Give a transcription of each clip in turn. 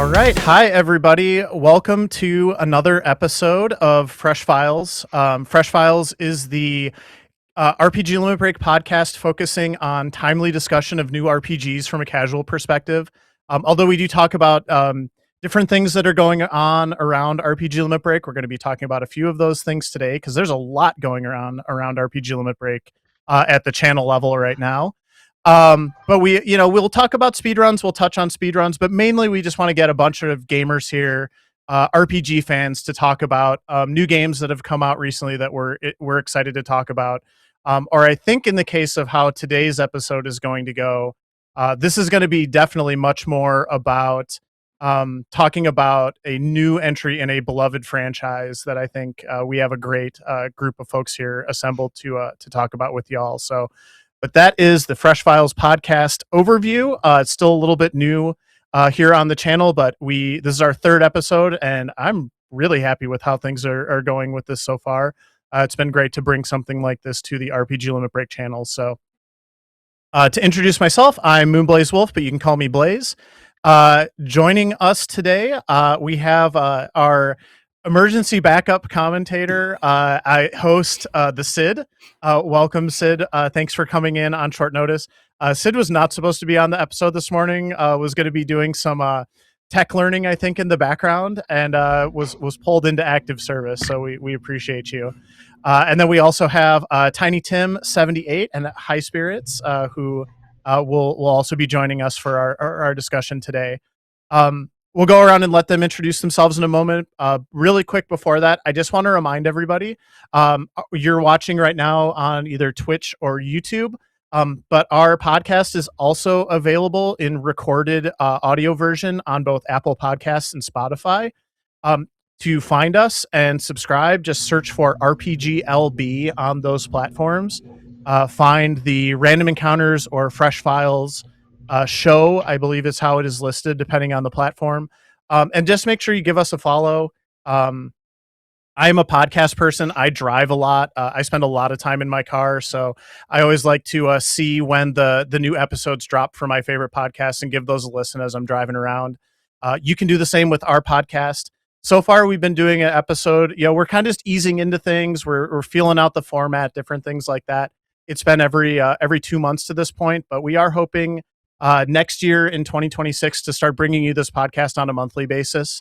All right. Hi, everybody. Welcome to another episode of Fresh Files. Fresh Files is the RPG Limit Break podcast focusing on timely discussion of new RPGs from a casual perspective. Although we do talk about different things that are going on around RPG Limit Break, we're going to be talking about a few of those things today because there's a lot going around RPG Limit Break at the channel level right now. But we'll talk about speedruns, we'll touch on speedruns, but mainly we just want to get a bunch of gamers here, RPG fans, to talk about new games that have come out recently that we're excited to talk about. Or I think in the case of how today's episode is going to go, this is going to be definitely much more about talking about a new entry in a beloved franchise that I think we have a great group of folks here assembled to talk about with y'all. But that is the Fresh Files podcast overview. It's still a little bit new here on the channel, but this is our third episode, and I'm really happy with how things are going with this so far. It's been great to bring something like this to the RPG Limit Break channel. So to introduce myself, I'm Moonblazewolf, but you can call me Blaze. Joining us today, we have our emergency backup commentator. I host the Sid. Welcome, Sid. Thanks for coming in on short notice. Sid was not supposed to be on the episode this morning. Was going to be doing some tech learning, I think, in the background, and was pulled into active service. So we appreciate you. And then we also have Tiny Tim 78 and High Spirits, who will also be joining us for our discussion today. We'll go around and let them introduce themselves in a moment. Really quick before that, I just want to remind everybody, you're watching right now on either Twitch or YouTube, but our podcast is also available in recorded audio version on both Apple Podcasts and Spotify. To find us and subscribe, just search for RPGLB on those platforms. Find the Random Encounters or Fresh Files show, I believe is how it is listed, depending on the platform. And just make sure you give us a follow. I'm a podcast person. I drive a lot. I spend a lot of time in my car, so I always like to see when the new episodes drop for my favorite podcasts and give those a listen as I'm driving around. You can do the same with our podcast. So far, we've been doing an episode. We're kind of just easing into things. We're feeling out the format, different things like that. It's been every 2 months to this point, but we are hoping next year in 2026 to start bringing you this podcast on a monthly basis.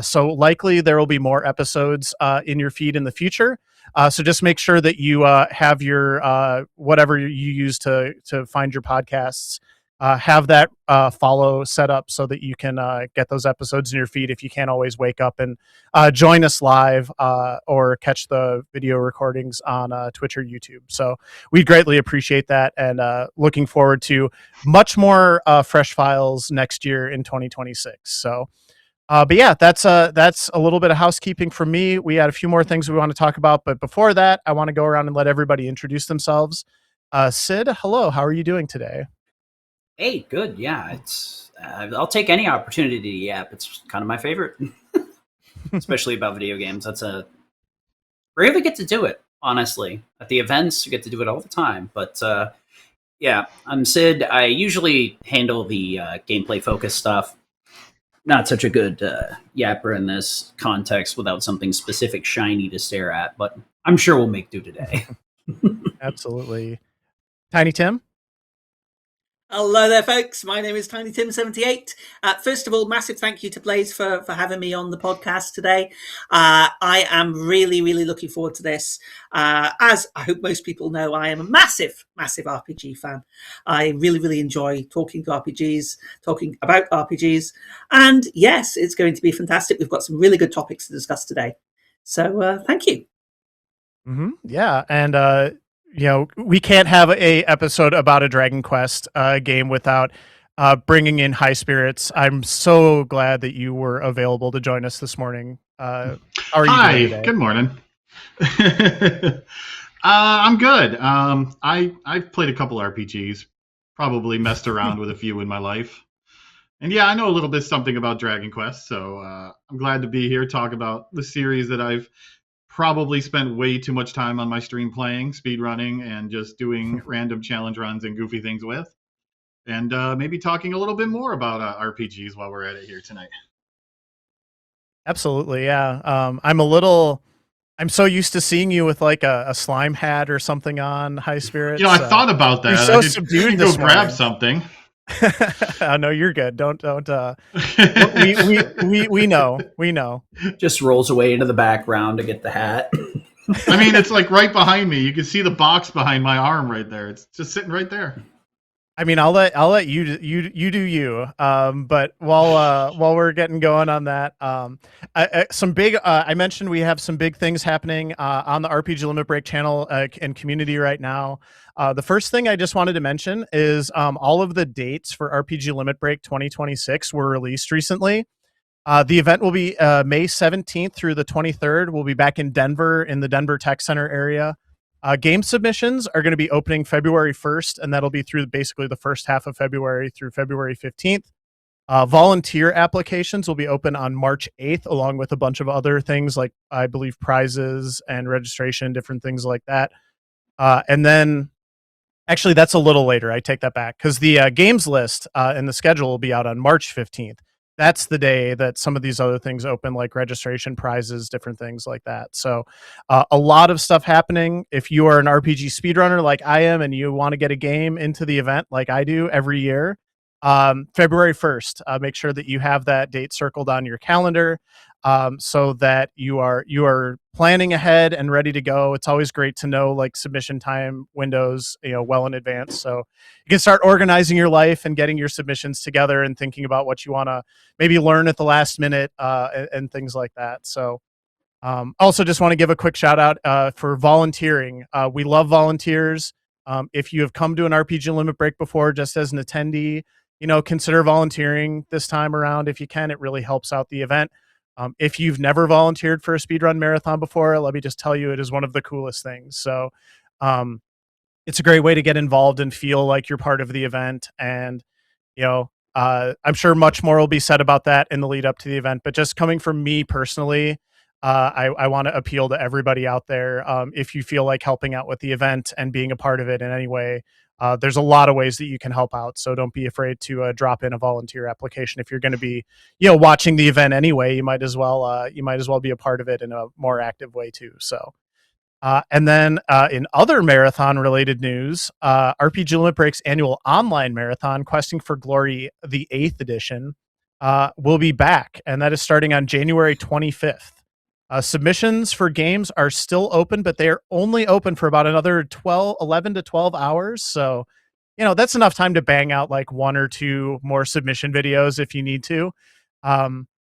So likely there will be more episodes in your feed in the future. So just make sure that you have your whatever you use to find your podcasts, have that follow set up so that you can get those episodes in your feed if you can't always wake up and join us live or catch the video recordings on Twitch or YouTube. So we greatly appreciate that, and looking forward to much more Fresh Files next year in 2026. So but yeah, that's a little bit of housekeeping from me. We had a few more things we want to talk about, but before that, I want to go around and let everybody introduce themselves. Sid, hello, how are you doing today? Hey, good. Yeah, it's I'll take any opportunity to yap. It's kind of my favorite, especially about video games. Rarely get to do it, honestly. At the events, you get to do it all the time. But yeah, I'm Sid. I usually handle the gameplay focused stuff. Not such a good yapper in this context without something specific shiny to stare at, but I'm sure we'll make do today. Absolutely. Tiny Tim? Hello there, folks. My name is Tiny Tim 78. First of all, massive thank you to Blaze for having me on the podcast today. I am really, really looking forward to this. As I hope most people know, I am a massive, massive RPG fan. I really, really enjoy talking to RPGs, talking about RPGs. And yes, it's going to be fantastic. We've got some really good topics to discuss today. So thank you. Mm-hmm. Yeah. And, we can't have a episode about a Dragon Quest game without bringing in High Spirits. I'm so glad that you were available to join us this morning. How are you doing today? Good morning. I'm good. I've played a couple RPGs, probably messed around with a few in my life. And yeah, I know a little bit something about Dragon Quest, so I'm glad to be here, talk about the series that I've probably spent way too much time on my stream playing, speedrunning, and just doing random challenge runs and goofy things with. and maybe talking a little bit more about RPGs while we're at it here tonight. Absolutely, yeah. I'm so used to seeing you with like a slime hat or something on, High Spirits. I thought about that. You're so I subdued could this go grab morning. something. Oh, no, you're good. Don't. We know. Just rolls away into the background to get the hat. I mean, it's like right behind me. You can see the box behind my arm right there. It's just sitting right there. I mean, I'll let you do you. But while we're getting going on that, I mentioned we have some big things happening on the RPG Limit Break channel and community right now. The first thing I just wanted to mention is all of the dates for RPG Limit Break 2026 were released recently. The event will be May 17th through the 23rd. We'll be back in Denver in the Denver Tech Center area. Game submissions are going to be opening February 1st, and that'll be through basically the first half of February through February 15th. Volunteer applications will be open on March 8th, along with a bunch of other things like, I believe, prizes and registration, different things like that. And then, actually, that's a little later. I take that back, because the games list and the schedule will be out on March 15th. That's the day that some of these other things open, like registration, prizes, different things like that. So a lot of stuff happening. If you are an RPG speedrunner like I am and you want to get a game into the event like I do every year, February 1st, make sure that you have that date circled on your calendar so that you are planning ahead and ready to go. It's always great to know like submission time windows, well in advance. So you can start organizing your life and getting your submissions together and thinking about what you want to maybe learn at the last minute and things like that. So also just want to give a quick shout out for volunteering. We love volunteers. If you have come to an RPG Limit Break before just as an attendee, consider volunteering this time around if you can. It really helps out the event. If you've never volunteered for a speedrun marathon before, let me just tell you, it is one of the coolest things. So it's a great way to get involved and feel like you're part of the event. And, I'm sure much more will be said about that in the lead up to the event. But just coming from me personally, I want to appeal to everybody out there. If you feel like helping out with the event and being a part of it in any way, there's a lot of ways that you can help out. So don't be afraid to drop in a volunteer application. If you're going to be, watching the event anyway, you might as well be a part of it in a more active way too. So, and then in other marathon related news, RPG Limit Break's annual online marathon, Questing for Glory, the 8th edition, will be back, and that is starting on January 25th. Submissions for games are still open, but they are only open for about another 11 to 12 hours. So, that's enough time to bang out like one or two more submission videos if you need to.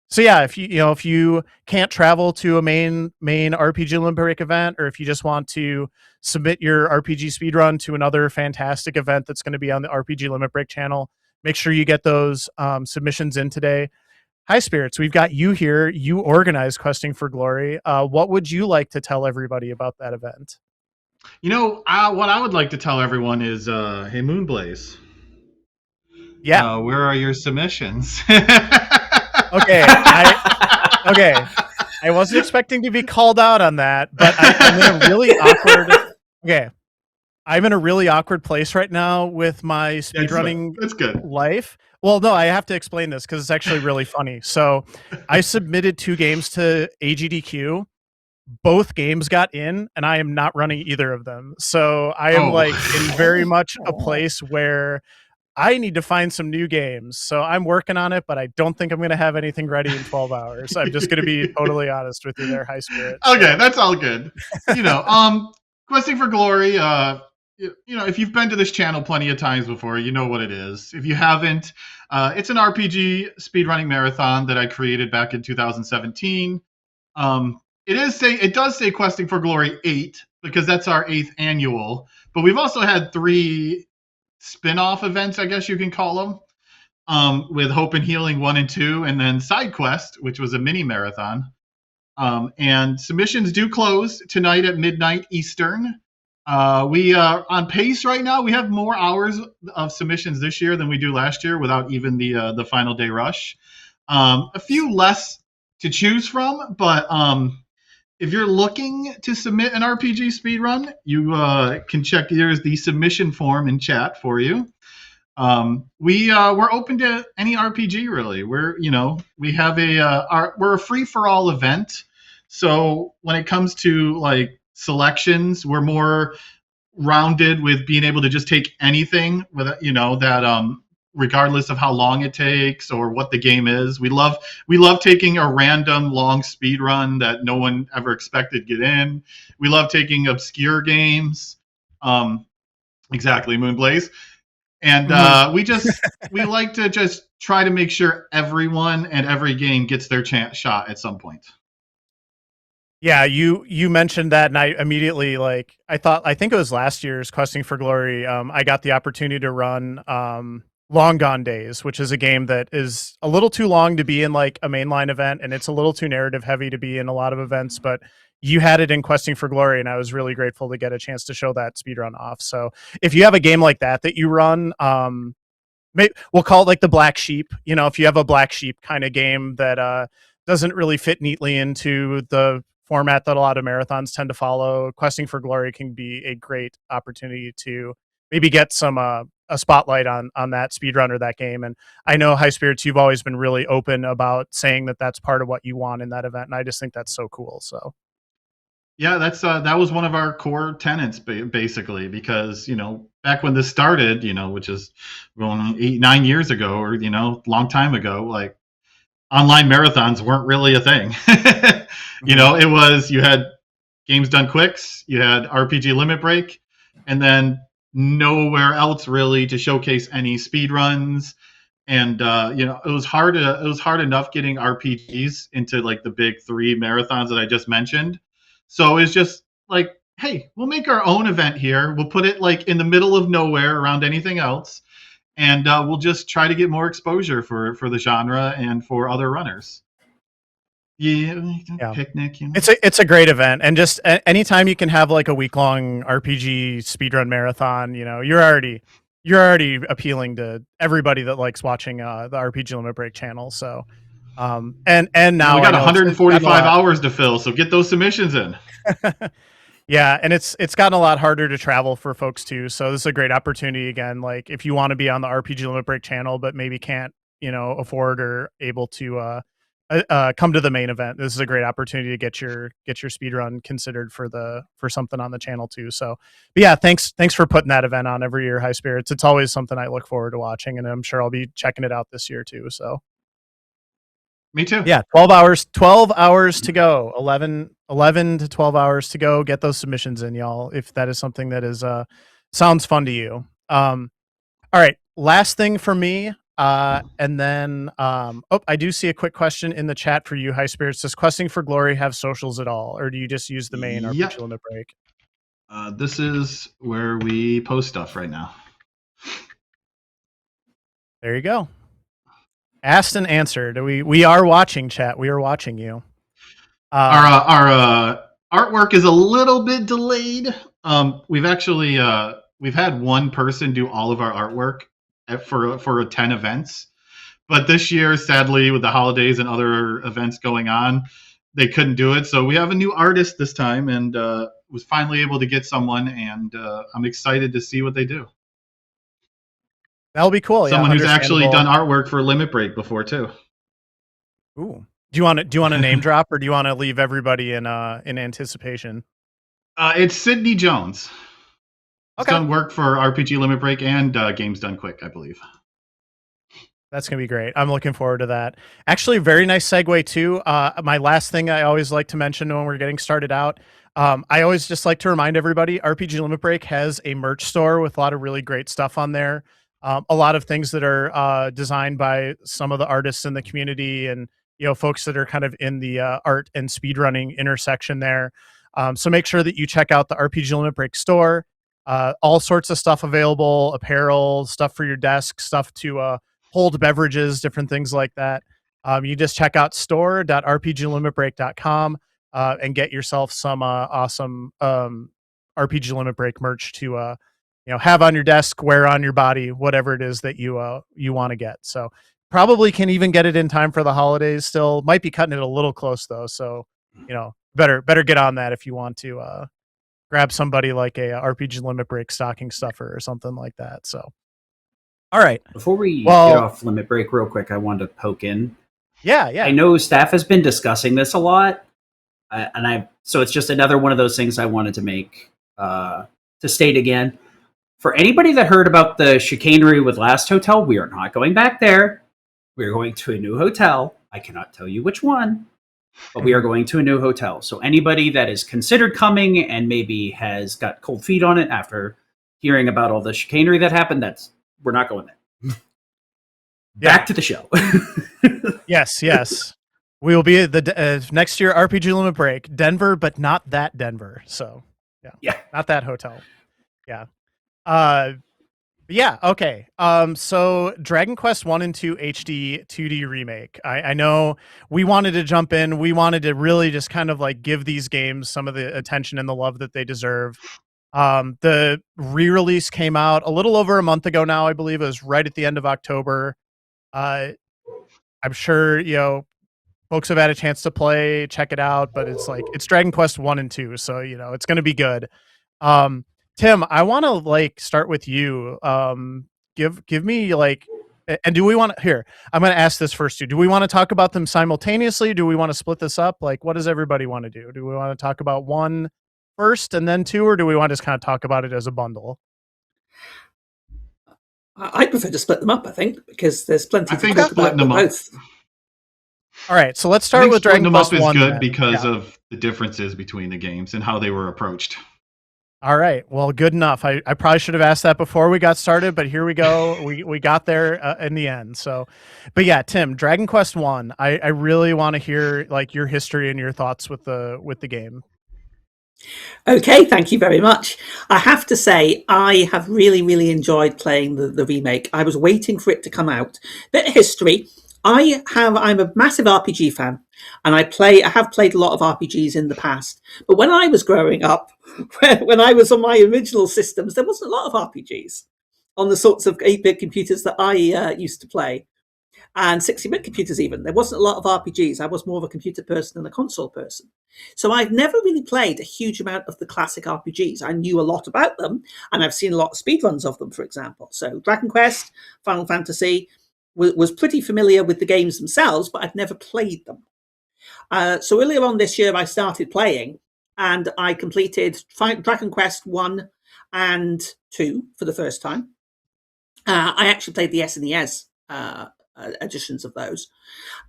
So yeah, if you can't travel to a main RPG Limit Break event, or if you just want to submit your RPG speedrun to another fantastic event that's going to be on the RPG Limit Break channel, make sure you get those submissions in today. High Spirits, we've got you here. You organized Questing for Glory. What would you like to tell everybody about that event? What I would like to tell everyone is, hey, Moonblaze. Yeah. Where are your submissions? Okay. I wasn't expecting to be called out on that, but I'm in a really awkward. Okay. I'm in a really awkward place right now with my speedrunning That's good. life. Well, no, I have to explain this because it's actually really funny. So I submitted 2 games to AGDQ. Both games got in, and I am not running either of them. So I am in very much a place where I need to find some new games. So I'm working on it, but I don't think I'm going to have anything ready in 12 hours. I'm just going to be totally honest with you there, High Spirit. Okay, that's all good. Questing for Glory, if you've been to this channel plenty of times before, you know what it is. If you haven't, it's an RPG speedrunning marathon that I created back in 2017. It does say Questing for Glory 8 because that's our 8th annual, but we've also had 3 spin-off events, I guess you can call them, with Hope and Healing 1 and 2, and then Side Quest, which was a mini marathon. And submissions do close tonight at midnight Eastern. We are on pace right now. We have more hours of submissions this year than we do last year without even the final day rush. A few less to choose from, but if you're looking to submit an RPG speedrun, you can check. There's the submission form in chat for you. We're open to any RPG really. We have we're a free for all event. So when it comes to like selections, we're more rounded with being able to just take anything with that regardless of how long it takes or what the game is. We love taking a random long speed run that no one ever expected to get in. We love taking obscure games. Exactly, Moonblaze. And we like to just try to make sure everyone and every game gets their shot at some point. Yeah, you mentioned that, and I immediately I think it was last year's Questing for Glory. I got the opportunity to run Long Gone Days, which is a game that is a little too long to be in like a mainline event, and it's a little too narrative heavy to be in a lot of events. But you had it in Questing for Glory, and I was really grateful to get a chance to show that speedrun off. So if you have a game like that you run, we'll call it like the black sheep. If you have a black sheep kind of game that doesn't really fit neatly into the format that a lot of marathons tend to follow, Questing for Glory can be a great opportunity to maybe get some a spotlight on that speedrun or that game. And I know High Spirits, you've always been really open about saying that that's part of what you want in that event, and I just think that's so cool. So yeah, that was one of our core tenets basically, because back when this started, which is going on 8-9 years ago, or long time ago, like online marathons weren't really a thing. It was, you had Games Done Quicks, you had RPG Limit Break, and then nowhere else really to showcase any speed runs. And it was hard enough getting RPGs into like the big 3 marathons that I just mentioned. So it's just like, hey, we'll make our own event here. We'll put it like in the middle of nowhere around anything else, and we'll just try to get more exposure for the genre and for other runners. Yeah. Picnic. It's a great event, and just anytime you can have like a week long RPG speedrun marathon, you're already appealing to everybody that likes watching the RPG Limit Break channel. So and now we got I know 145 hours to fill, so get those submissions in. Yeah, and it's gotten a lot harder to travel for folks too. So this is a great opportunity again. Like if you want to be on the RPG Limit Break channel, but maybe can't, afford or able to come to the main event, this is a great opportunity to get your speed run considered for something on the channel too. So, but yeah, thanks for putting that event on every year, High Spirits. It's always something I look forward to watching, and I'm sure I'll be checking it out this year too. So. Me too. Yeah, 12 hours to go. 11 to 12 hours to go. Get those submissions in, y'all, if that is something that is sounds fun to you. All right, last thing for me, and then I do see a quick question in the chat for you, High Spirits. Does Questing for Glory have socials at all, or do you just use the main RPG Limit Break? This is where we post stuff right now. There you go. Asked and answered. We are watching, chat. We are watching you. Our artwork is a little bit delayed. We've actually we've had one person do all of our artwork for 10 events, but this year, sadly, with the holidays and other events going on, they couldn't do it. So we have a new artist this time, and was finally able to get someone, and I'm excited to see what they do. That'll be cool. Someone who's actually done artwork for Limit Break before too. Ooh. Do you want to name drop, or do you want to leave everybody in anticipation? It's Sydney Jones. He's Okay. done work for RPG Limit Break and Games Done Quick, I believe. That's going to be great. I'm looking forward to that. Actually, very nice segue too. My last thing I always like to mention when we're getting started out, I always just like to remind everybody, RPG Limit Break has a merch store with a lot of really great stuff on there. A lot of things that are designed by some of the artists in the community, and folks that are kind of in the art and speedrunning intersection there. So make sure that you check out the RPG Limit Break store. All sorts of stuff available: apparel, stuff for your desk, stuff to hold beverages, different things like that. You just check out store.rpglimitbreak.com and get yourself some awesome RPG Limit Break merch to have on your desk, wear on your body, whatever it is that you want to get. So probably can even get it in time for the holidays. Still might be cutting it a little close though. So, better get on that if you want to grab somebody like a RPG Limit Break stocking stuffer or something like that. So, All right. Before we Well- get off Limit Break real quick, I wanted to poke in. Yeah. I know staff has been discussing this a lot, so it's just another one of those things I wanted to make to state again. For anybody that heard about the chicanery with Last Hotel, we are not going back there. We are going to a new hotel. I cannot tell you which one, but we are going to a new hotel. So anybody that is considered coming and maybe has got cold feet on it after hearing about all the chicanery that happened, we're not going there. Back to the show. Yes. We will be at the next year RPG Limit Break, Denver, but not that Denver. So Yeah. not that hotel. Yeah. Yeah. Okay. So Dragon Quest 1 and 2 HD 2D remake. I know we wanted to jump in. We wanted to really just kind of like give these games some of the attention and the love that they deserve. The re-release came out a little over a month ago now. I believe it was right at the end of October. I'm sure, folks have had a chance to play, check it out, but it's Dragon Quest 1 and 2. So, it's going to be good. Tim, I want to start with you. Give me and do we want to here? I'm going to ask this first too. Do we want to talk about them simultaneously? Do we want to split this up? What does everybody want to do? Do we want to talk about 1 first and then 2, or do we want to just kind of talk about it as a bundle? I prefer to split them up, I think, because there's plenty to talk about them both. All right, so let's start with Dragon Quest 1. Splitting them up is good because of the differences between the games and how they were approached. All right. Well, good enough. I probably should have asked that before we got started, but here we go. We got there in the end. So, but yeah, Tim, Dragon Quest 1. I really want to hear your history and your thoughts with the game. Okay, thank you very much. I have to say, I have really, really enjoyed playing the remake. I was waiting for it to come out. Bit of history. I'm a massive RPG fan, and I have played a lot of RPGs in the past. But when I was growing up, when I was on my original systems, there wasn't a lot of RPGs on the sorts of 8-bit computers that I used to play, and 60-bit computers even. There wasn't a lot of RPGs. I was more of a computer person than a console person. So I've never really played a huge amount of the classic RPGs. I knew a lot about them, and I've seen a lot of speedruns of them, for example. So Dragon Quest, Final Fantasy, was pretty familiar with the games themselves, but I'd never played them. So earlier on this year, I started playing, and I completed Dragon Quest 1 and 2 for the first time. I actually played the SNES editions of those.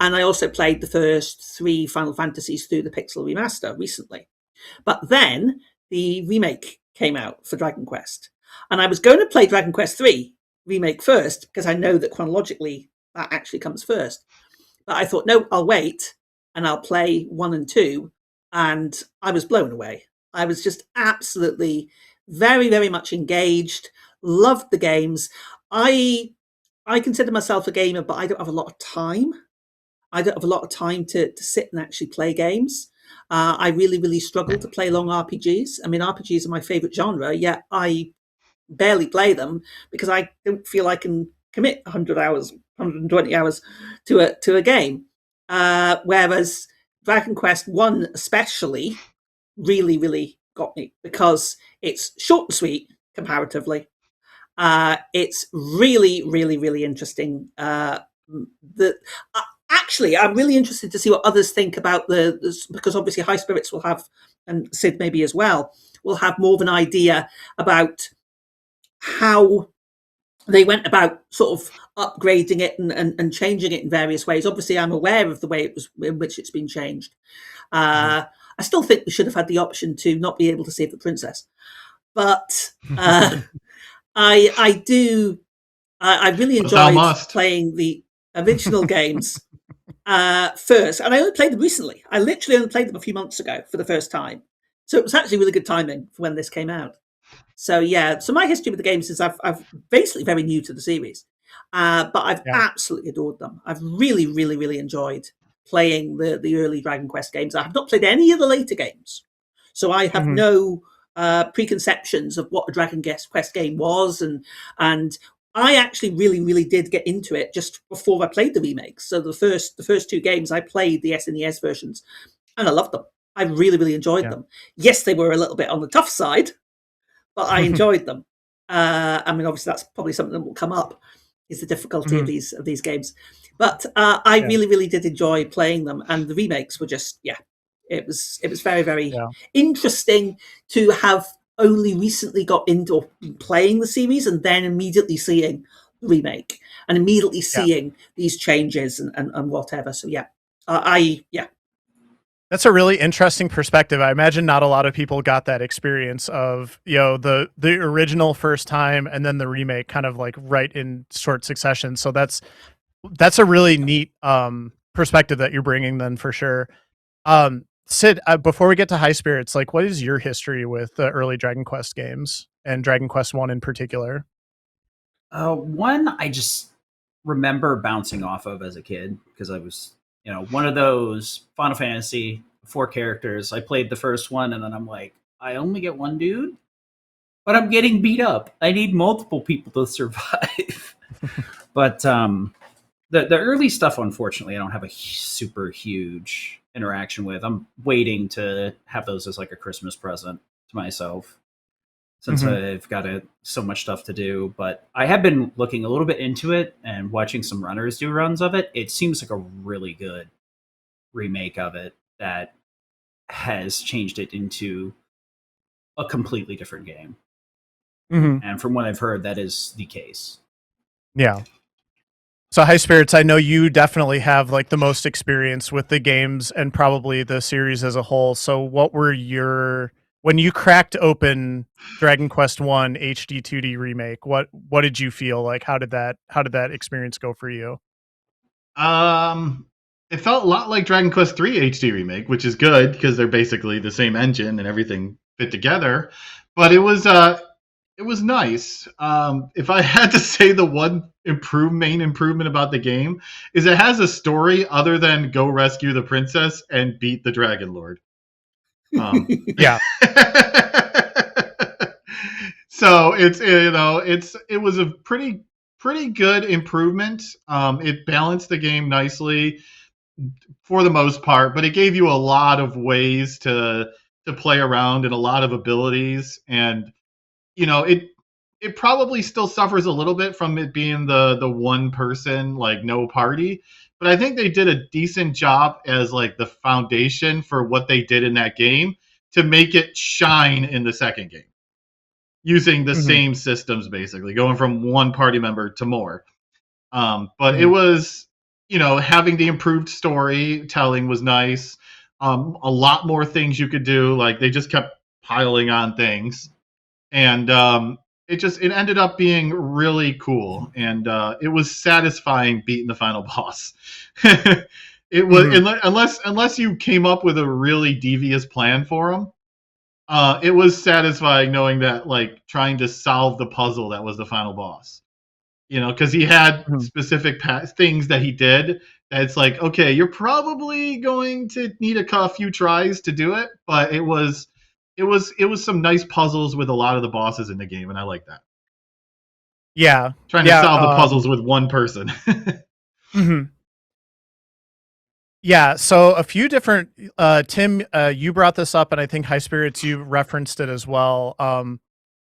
And I also played the first 3 Final Fantasies through the Pixel Remaster recently. But then the remake came out for Dragon Quest. And I was going to play Dragon Quest 3 remake first, because I know that chronologically that actually comes first. But I thought, no, I'll wait and I'll play 1 and 2. And I was blown away. I was just absolutely very, very much engaged, loved the games. I consider myself a gamer, but I don't have a lot of time. I don't have a lot of time to sit and actually play games. I really, really struggle to play long RPGs. I mean, RPGs are my favorite genre, yet I barely play them because I don't feel I can commit 100 hours, 120 hours to a game. Whereas Dragon Quest 1 especially really, really got me because it's short and sweet comparatively. It's really, really, really interesting. Actually, I'm really interested to see what others think about because obviously High Spirits will have, and Sid maybe as well, will have more of an idea about how they went about sort of upgrading it and changing it in various ways. Obviously, I'm aware of the way in which it's been changed. I still think we should have had the option to not be able to save the princess, but I really enjoyed playing the original games first, and I only played them recently. I literally only played them a few months ago for the first time, so it was actually really good timing for when this came out. So yeah, so my history with the games is I've basically very new to the series, but I've absolutely adored them. I've really, really, really enjoyed playing the early Dragon Quest games. I have not played any of the later games, so I have no preconceptions of what a Dragon Quest game was, and I actually really, really did get into it just before I played the remakes. So the first 2 games I played the SNES versions, and I loved them. I really, really enjoyed them. Yes, they were a little bit on the tough side, but I enjoyed them. I mean, obviously, that's probably something that will come up is the difficulty of these games. But I really did enjoy playing them, and the remakes were just it was very, very interesting to have only recently got into playing the series and then immediately seeing the remake and immediately seeing these changes and whatever. So That's a really interesting perspective. I imagine not a lot of people got that experience of, the original first time and then the remake kind of like right in short succession. So that's a really neat perspective that you're bringing then, for sure. Sid, before we get to High Spirits, like, what is your history with the early Dragon Quest games and Dragon Quest 1 in particular? One I just remember bouncing off of as a kid because I was, one of those Final Fantasy 4 characters. I played the first one and then I'm like, I only get one dude, but I'm getting beat up. I need multiple people to survive. But the early stuff, unfortunately, I don't have a super huge interaction with. I'm waiting to have those as like a Christmas present to myself since I've got so much stuff to do. But I have been looking a little bit into it and watching some runners do runs of it. It seems like a really good remake of it that has changed it into a completely different game. And from what I've heard, that is the case. Yeah. So High Spirits, I know you definitely have like the most experience with the games and probably the series as a whole. So what were when you cracked open Dragon Quest 1 HD-2D remake, what did you feel like? How did that experience go for you? It felt a lot like Dragon Quest 3 HD remake, which is good because they're basically the same engine and everything fit together. But it was nice. If I had to say the one main improvement about the game is it has a story other than go rescue the princess and beat the Dragon Lord. Yeah. So it was a pretty good improvement. It balanced the game nicely for the most part, but it gave you a lot of ways to play around and a lot of abilities. And it probably still suffers a little bit from it being the one person, like, no party, but I think they did a decent job as like the foundation for what they did in that game to make it shine in the second game, using the same systems, basically going from one party member to more. But it was, having the improved storytelling was nice. A lot more things you could do. Like, they just kept piling on things. And it ended up being really cool, and it was satisfying beating the final boss. It was unless you came up with a really devious plan for him. It was satisfying knowing that, like, trying to solve the puzzle that was the final boss. Because he had specific things that he did. That it's like, okay, you're probably going to need a few tries to do it, but it was some nice puzzles with a lot of the bosses in the game, and I like that. Yeah. Trying to solve the puzzles with one person. Yeah, so a few different Tim, you brought this up, and I think High Spirits, you referenced it as well.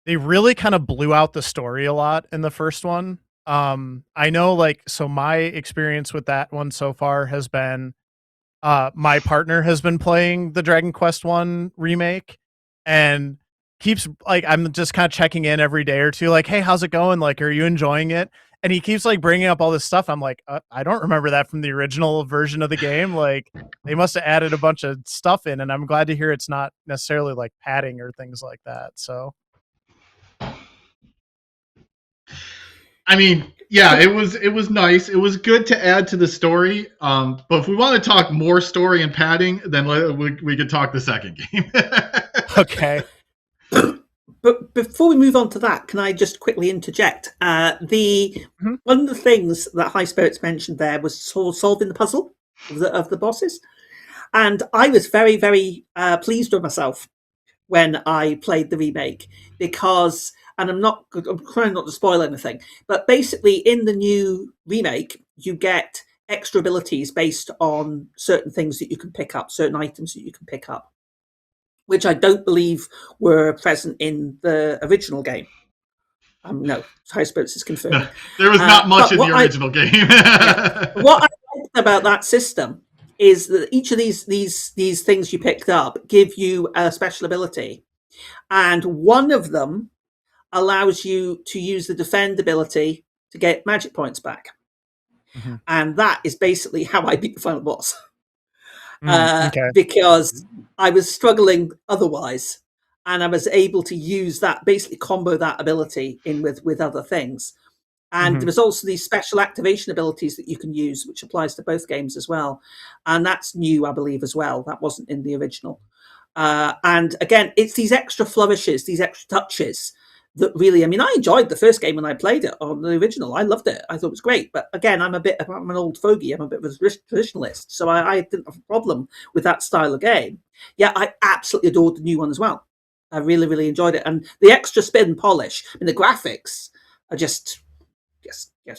They really kind of blew out the story a lot in the first one. I know, so my experience with that one so far has been my partner has been playing the Dragon Quest 1 remake and keeps, I'm just kind of checking in every day or two, like, hey, how's it going? Like, are you enjoying it? And he keeps bringing up all this stuff. I'm like, I don't remember that from the original version of the game. Like, they must have added a bunch of stuff in, and I'm glad to hear it's not necessarily like padding or things like that. So, I mean, yeah, it was nice. It was good to add to the story. But if we want to talk more story and padding, then we could talk the second game. Okay. But before we move on to that, can I just quickly interject? One of the things that High Spirits mentioned there was solving the puzzle of the bosses, and I was very, very pleased with myself when I played the remake because, and I'm trying not to spoil anything, but basically in the new remake you get extra abilities based on certain things that you can pick up, certain items that you can pick up, which I don't believe were present in the original game. No, high spirits is confirming. There was not much in the I original game. what I liked about that system is that each of these things you picked up give you a special ability, and one of them allows you to use the defend ability to get magic points back. And that is basically how I beat the final boss. Okay. Because I was struggling otherwise, and I was able to use that, basically combo that ability in with other things. And there was also these special activation abilities that you can use, which applies to both games as well. And that's new, I believe, as well. That wasn't in the original. And again, it's these extra flourishes, these extra touches that really, I mean, I enjoyed the first game when I played it on the original. I loved it. I thought it was great. But again, I'm an old fogey. I'm a bit of a traditionalist. So I didn't have a problem with that style of game. Yeah, I absolutely adored the new one as well. I really, really enjoyed it. And the extra spin polish, I mean, the graphics are just, yes, yeah,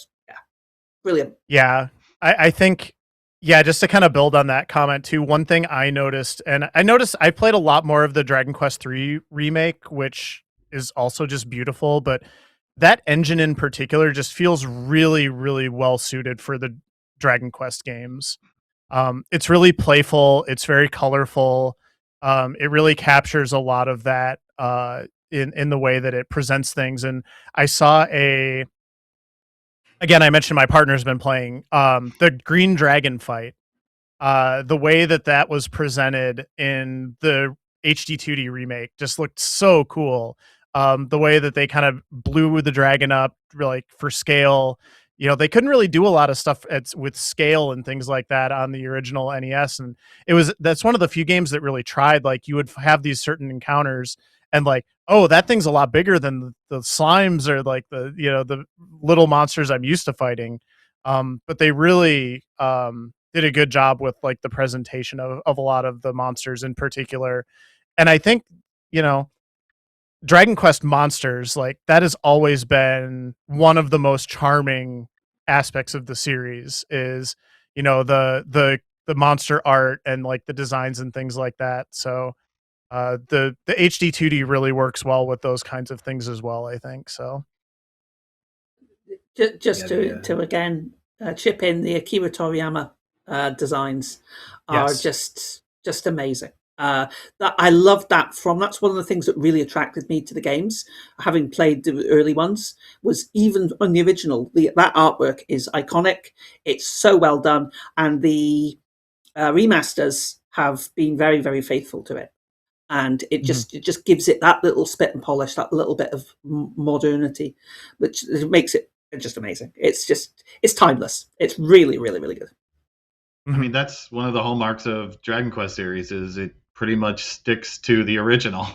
brilliant. Yeah, I think, yeah, just to kind of build on that comment too, one thing I noticed, and I played a lot more of the Dragon Quest III remake, which is also just beautiful, but that engine in particular just feels really, really well suited for the Dragon Quest games. It's really playful. It's very colorful. It really captures a lot of that in the way that it presents things. And I saw again, I mentioned my partner's been playing the Green Dragon fight. The way that was presented in the HD-2D remake just looked so cool. The way that they kind of blew the dragon up, like for scale, they couldn't really do a lot of stuff with scale and things like that on the original NES, and that's one of the few games that really tried. Like, you would have these certain encounters, and like, oh, that thing's a lot bigger than the slimes or like the little monsters I'm used to fighting. But they really did a good job with like the presentation of a lot of the monsters in particular. And I think, Dragon Quest monsters, like, that has always been one of the most charming aspects of the series is, the monster art and like the designs and things like that. So the HD-2D really works well with those kinds of things as well, I think. So just to again chip in, the Akira Toriyama designs are just amazing. That I love that that's one of the things that really attracted me to the games. Having played the early ones, was even on the original, that artwork is iconic. It's so well done, and the remasters have been very, very faithful to it. And it just gives it that little spit and polish, that little bit of modernity, which makes it just amazing. It's timeless. It's really, really, really good. I mean, that's one of the hallmarks of Dragon Quest series, is it pretty much sticks to the original.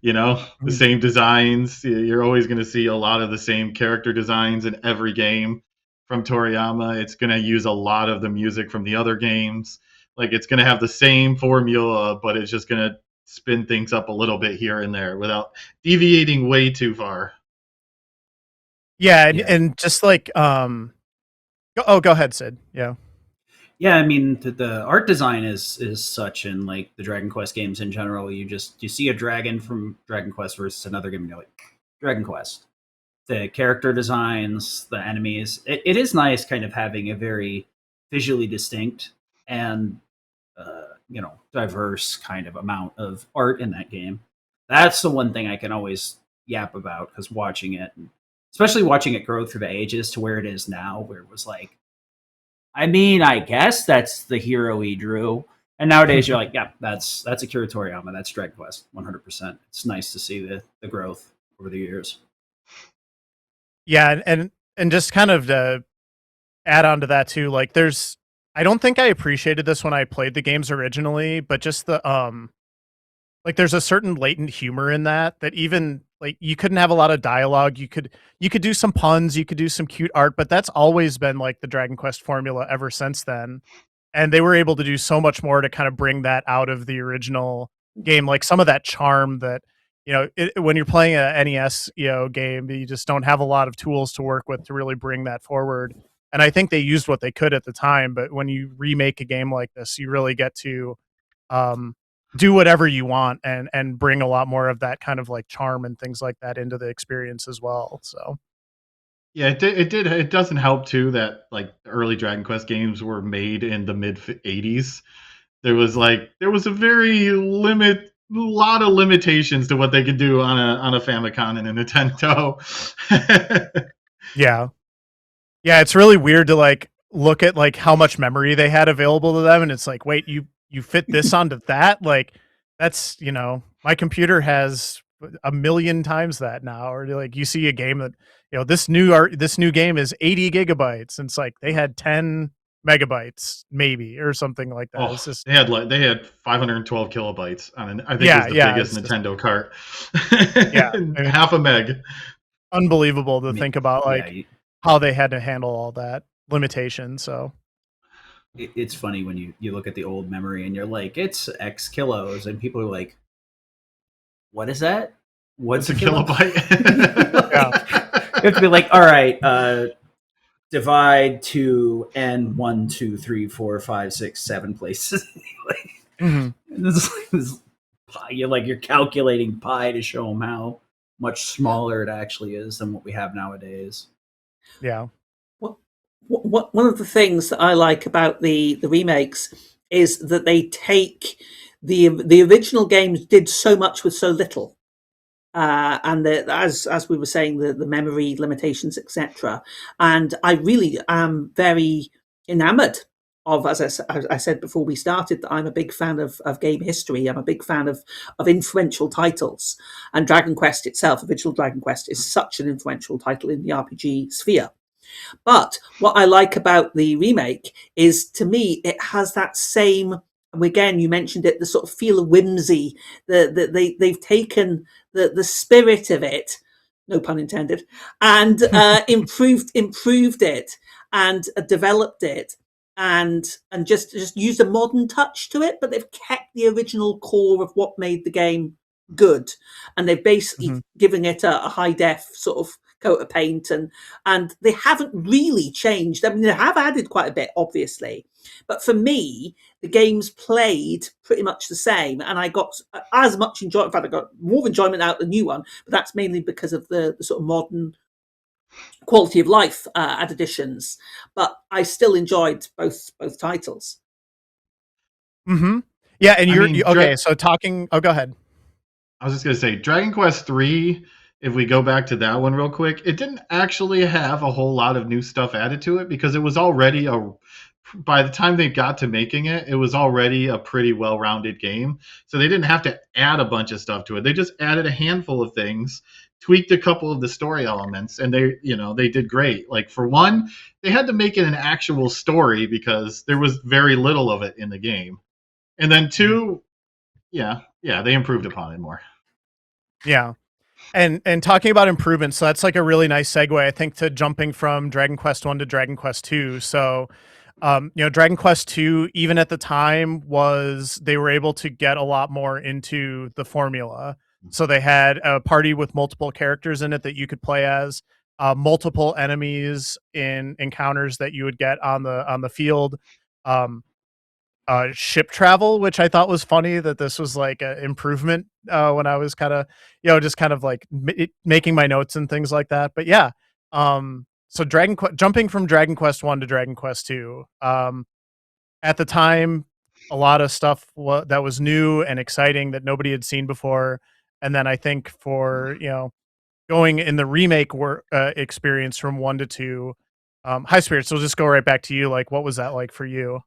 The same designs. You're always going to see a lot of the same character designs in every game from Toriyama. It's going to use a lot of the music from the other games. Like, it's going to have the same formula, but it's just going to spin things up a little bit here and there without deviating way too far. Yeah, and just like go ahead, Sid. Yeah, I mean, the art design is such in like the Dragon Quest games in general. You see a dragon from Dragon Quest versus another game, and you're like, Dragon Quest. The character designs, the enemies, it is nice kind of having a very visually distinct and diverse kind of amount of art in that game. That's the one thing I can always yap about, because watching it, especially watching it grow through the ages to where it is now, where it was like, I mean, I guess that's the hero he drew. And nowadays you're like, yeah, that's Akira Toriyama. That's Dragon Quest, 100%. It's nice to see the growth over the years. Yeah, and just kind of to add on to that too, like, I don't think I appreciated this when I played the games originally, but just the like, there's a certain latent humor in that even like, you couldn't have a lot of dialogue. You could do some puns, you could do some cute art, but that's always been like the Dragon Quest formula ever since then. And they were able to do so much more to kind of bring that out of the original game, like some of that charm that, when you're playing a NES, game, you just don't have a lot of tools to work with to really bring that forward. And I think they used what they could at the time, but when you remake a game like this, you really get to do whatever you want and bring a lot more of that kind of like charm and things like that into the experience as well. So Yeah, it doesn't help too that like the early Dragon Quest games were made in the mid '80s. There was a very lot of limitations to what they could do on a Famicom and a Nintendo. yeah. Yeah, it's really weird to like look at like how much memory they had available to them and it's like, wait, you fit this onto that? Like that's, my computer has a million times that now. Or like you see a game that, this new game is 80 gigabytes and it's like they had 10 megabytes maybe or something like that. Oh, It's just they had 512 kilobytes on I think it was yeah, the yeah, biggest it's just Nintendo cart. yeah. I mean, Half a meg. unbelievable I to mean, think about yeah, like how they had to handle all that limitation. So it's funny when you look at the old memory and you're like, it's X kilos, and people are like, what is that? What's a kilo? kilobyte? Yeah. You have to be like, all right, divide to n 1, 2, 3, 4, 5, 6, 7 places. Like, Mhm. this pi, you're calculating pi to show them how much smaller it actually is than what we have nowadays. Yeah. One of the things that I like about the remakes is that they take the original games did so much with so little. And as we were saying, the memory limitations, etc. And I really am very enamored of, as I said before we started, that I'm a big fan of game history. I'm a big fan of influential titles, and Dragon Quest itself, original Dragon Quest, is such an influential title in the RPG sphere. But what I like about the remake is, to me, it has that same. Again, you mentioned it, the sort of feel of whimsy. They've taken the spirit of it, no pun intended, and improved it and developed it and just used a modern touch to it. But they've kept the original core of what made the game good, and they've basically Mhm. given it a high def sort of coat of paint, and they haven't really changed. I mean, they have added quite a bit, obviously, but for me, the games played pretty much the same, and I got as much enjoyment. In fact, I got more enjoyment out of the new one, but that's mainly because of the sort of modern quality of life additions. But I still enjoyed both titles. Mhm. Yeah, and I mean, okay, so talking go ahead. I was just gonna say Dragon Quest 3, if we go back to that one real quick, it didn't actually have a whole lot of new stuff added to it because it was already by the time they got to making it, it was already a pretty well-rounded game. So they didn't have to add a bunch of stuff to it. They just added a handful of things, tweaked a couple of the story elements, and they did great. Like for one, they had to make it an actual story because there was very little of it in the game. And then two, yeah, they improved upon it more. Yeah. And talking about improvements, so that's like a really nice segue, I think, to jumping from Dragon Quest 1 to Dragon Quest 2. So, Dragon Quest 2, even at the time, they were able to get a lot more into the formula. So they had a party with multiple characters in it that you could play as, multiple enemies in encounters that you would get on the field. Ship travel, which I thought was funny that this was like an improvement when I was kind of, just kind of like making my notes and things like that. But yeah, so jumping from Dragon Quest 1 to Dragon Quest 2, at the time, a lot of stuff that was new and exciting that nobody had seen before. And then I think for, going in the remake experience from 1 to 2, High Spirits, we'll just go right back to you. Like, what was that like for you?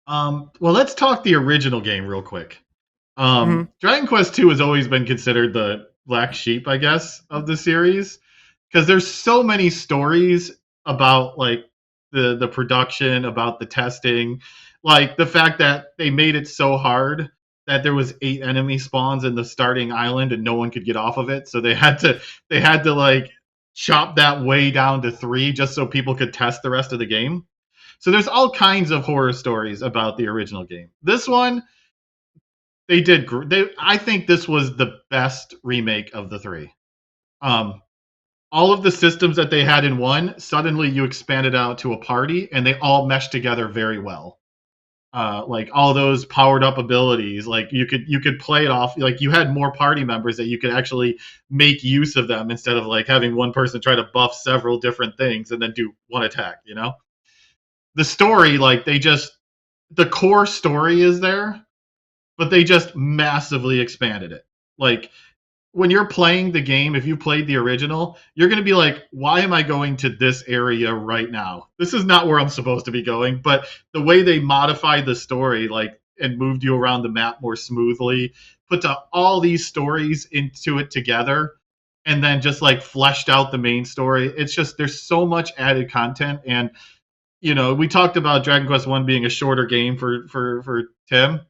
Well, let's talk the original game real quick. Mhm. Dragon Quest 2 has always been considered the black sheep, I guess, of the series because there's so many stories about like the production, about the testing, like the fact that they made it so hard that there was 8 enemy spawns in the starting island and no one could get off of it, so they had to like chop that way down to 3 just so people could test the rest of the game. So there's all kinds of horror stories about the original game. This one, they did. I think this was the best remake of the 3. Um, all of the systems that they had in one, suddenly you expanded out to a party, and they all meshed together very well. like all those powered up abilities. Like you could play it off. Like you had more party members that you could actually make use of them instead of like having one person try to buff several different things and then do one attack. You know, the story, like the core story is there, but they just massively expanded it. Like when you're playing the game, if you played the original, you're going to be like, why am I going to this area right now? This is not where I'm supposed to be going. But the way they modified the story, like, and moved you around the map more smoothly, put all these stories into it together, and then just like fleshed out the main story. It's just, there's so much added content. And, you know, we talked about Dragon Quest 1 being a shorter game for Tim.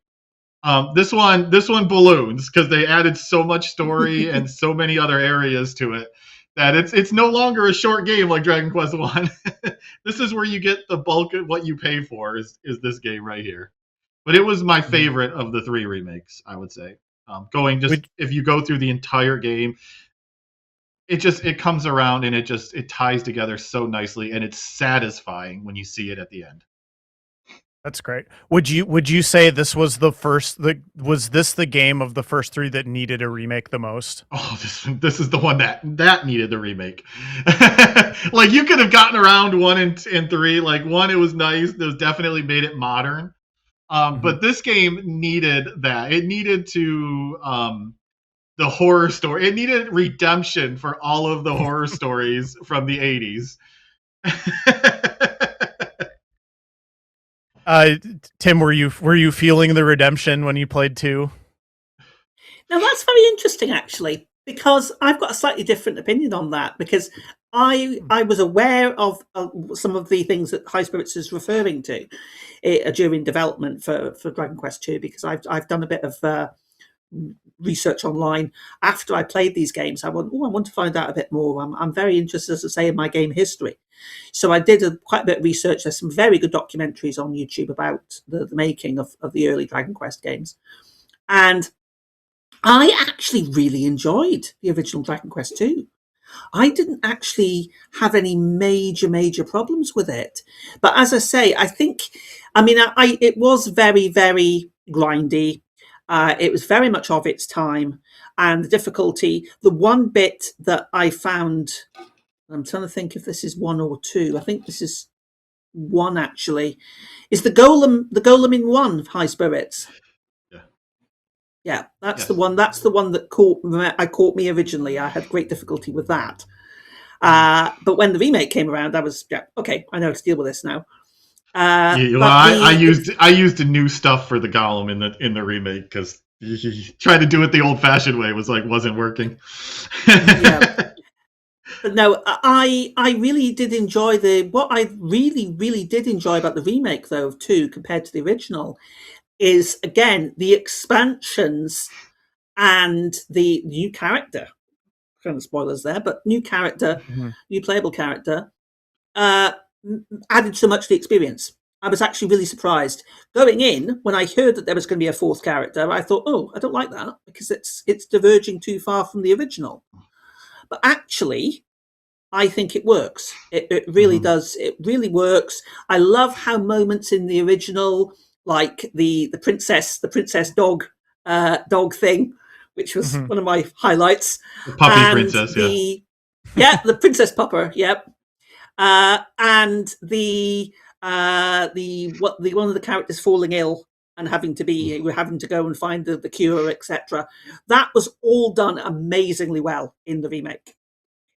This one balloons because they added so much story and so many other areas to it that it's no longer a short game like Dragon Quest 1. This is where you get the bulk of what you pay for is this game right here. But it was my favorite of the 3 remakes, I would say. If you go through the entire game, it comes around and it ties together so nicely, and it's satisfying when you see it at the end. That's great. Would you say this was was this the game of the first 3 that needed a remake the most? Oh, this is the one that needed the remake. Like you could have gotten around 1 and 3. Like 1, it was nice. Those definitely made it modern. But this game needed that. It needed to the horror story. It needed redemption for all of the horror stories from the 80s. Tim, were you feeling the redemption when you played 2? Now that's very interesting, actually, because I've got a slightly different opinion on that. Because I was aware of some of the things that High Spirits is referring to during development for Dragon Quest 2, because I've done a bit of research online after I played these games. I want to find out a bit more. I'm very interested, as I say, in my game history. So I did quite a bit of research. There's some very good documentaries on YouTube about the making of the early Dragon Quest games. And I actually really enjoyed the original Dragon Quest 2. I didn't actually have any major problems with it. But as I say, it was very, very grindy. It was very much of its time, and the difficulty. The one bit that I found, I'm trying to think if this is 1 or 2. I think this is 1 actually. Is the golem in 1 High Spirits? Yeah, that's the one. That's the one that caught me originally. I had great difficulty with that. But when the remake came around, I was okay. I know how to deal with this now. I used the new stuff for the golem in the remake because trying to do it the old-fashioned way wasn't working. Yeah. But no, I really did enjoy what I really did enjoy about the remake though of 2 compared to the original is again the expansions and the new character. Kind of spoilers there, but new character, new playable character. Added so much to the experience. I was actually really surprised going in when I heard that there was going to be a 4th character. I thought, oh, I don't like that because it's diverging too far from the original. But actually, I think it works. It really does. It really works. I love how moments in the original, like the princess dog thing, which was one of my highlights. The puppy princess, the princess pupper, yep. And the one of the characters falling ill and having to go and find the cure, etc. That was all done amazingly well in the remake.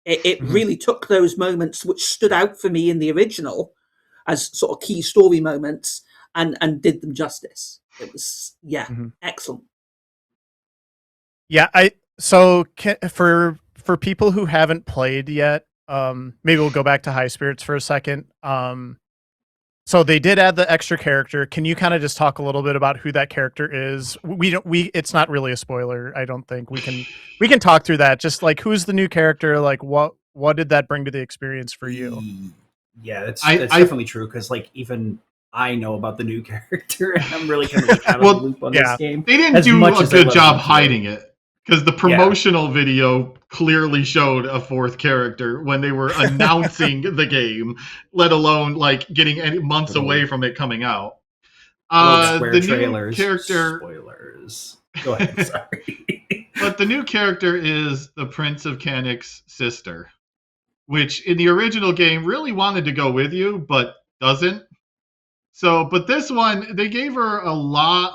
It really took those moments which stood out for me in the original as sort of key story moments and did them justice. It was excellent. Yeah, for people who haven't played yet, maybe we'll go back to High Spirits for a second. So they did add the extra character. Can you kind of just talk a little bit about who that character is? It's not really a spoiler. I don't think we can talk through that. Just like, who's the new character? Like what did that bring to the experience for you? Yeah, that's definitely true. Cause like, even I know about the new character and I'm really kind of like out of the loop on this game. They didn't do a good job hiding it. Because the promotional video clearly showed a 4th character when they were announcing the game, let alone like getting months away from it coming out. Square The trailers. new character. Spoilers. Go ahead. Sorry. But the new character is the Prince of Canic's sister, which in the original game really wanted to go with you, but doesn't. So, but this one, they gave her a lot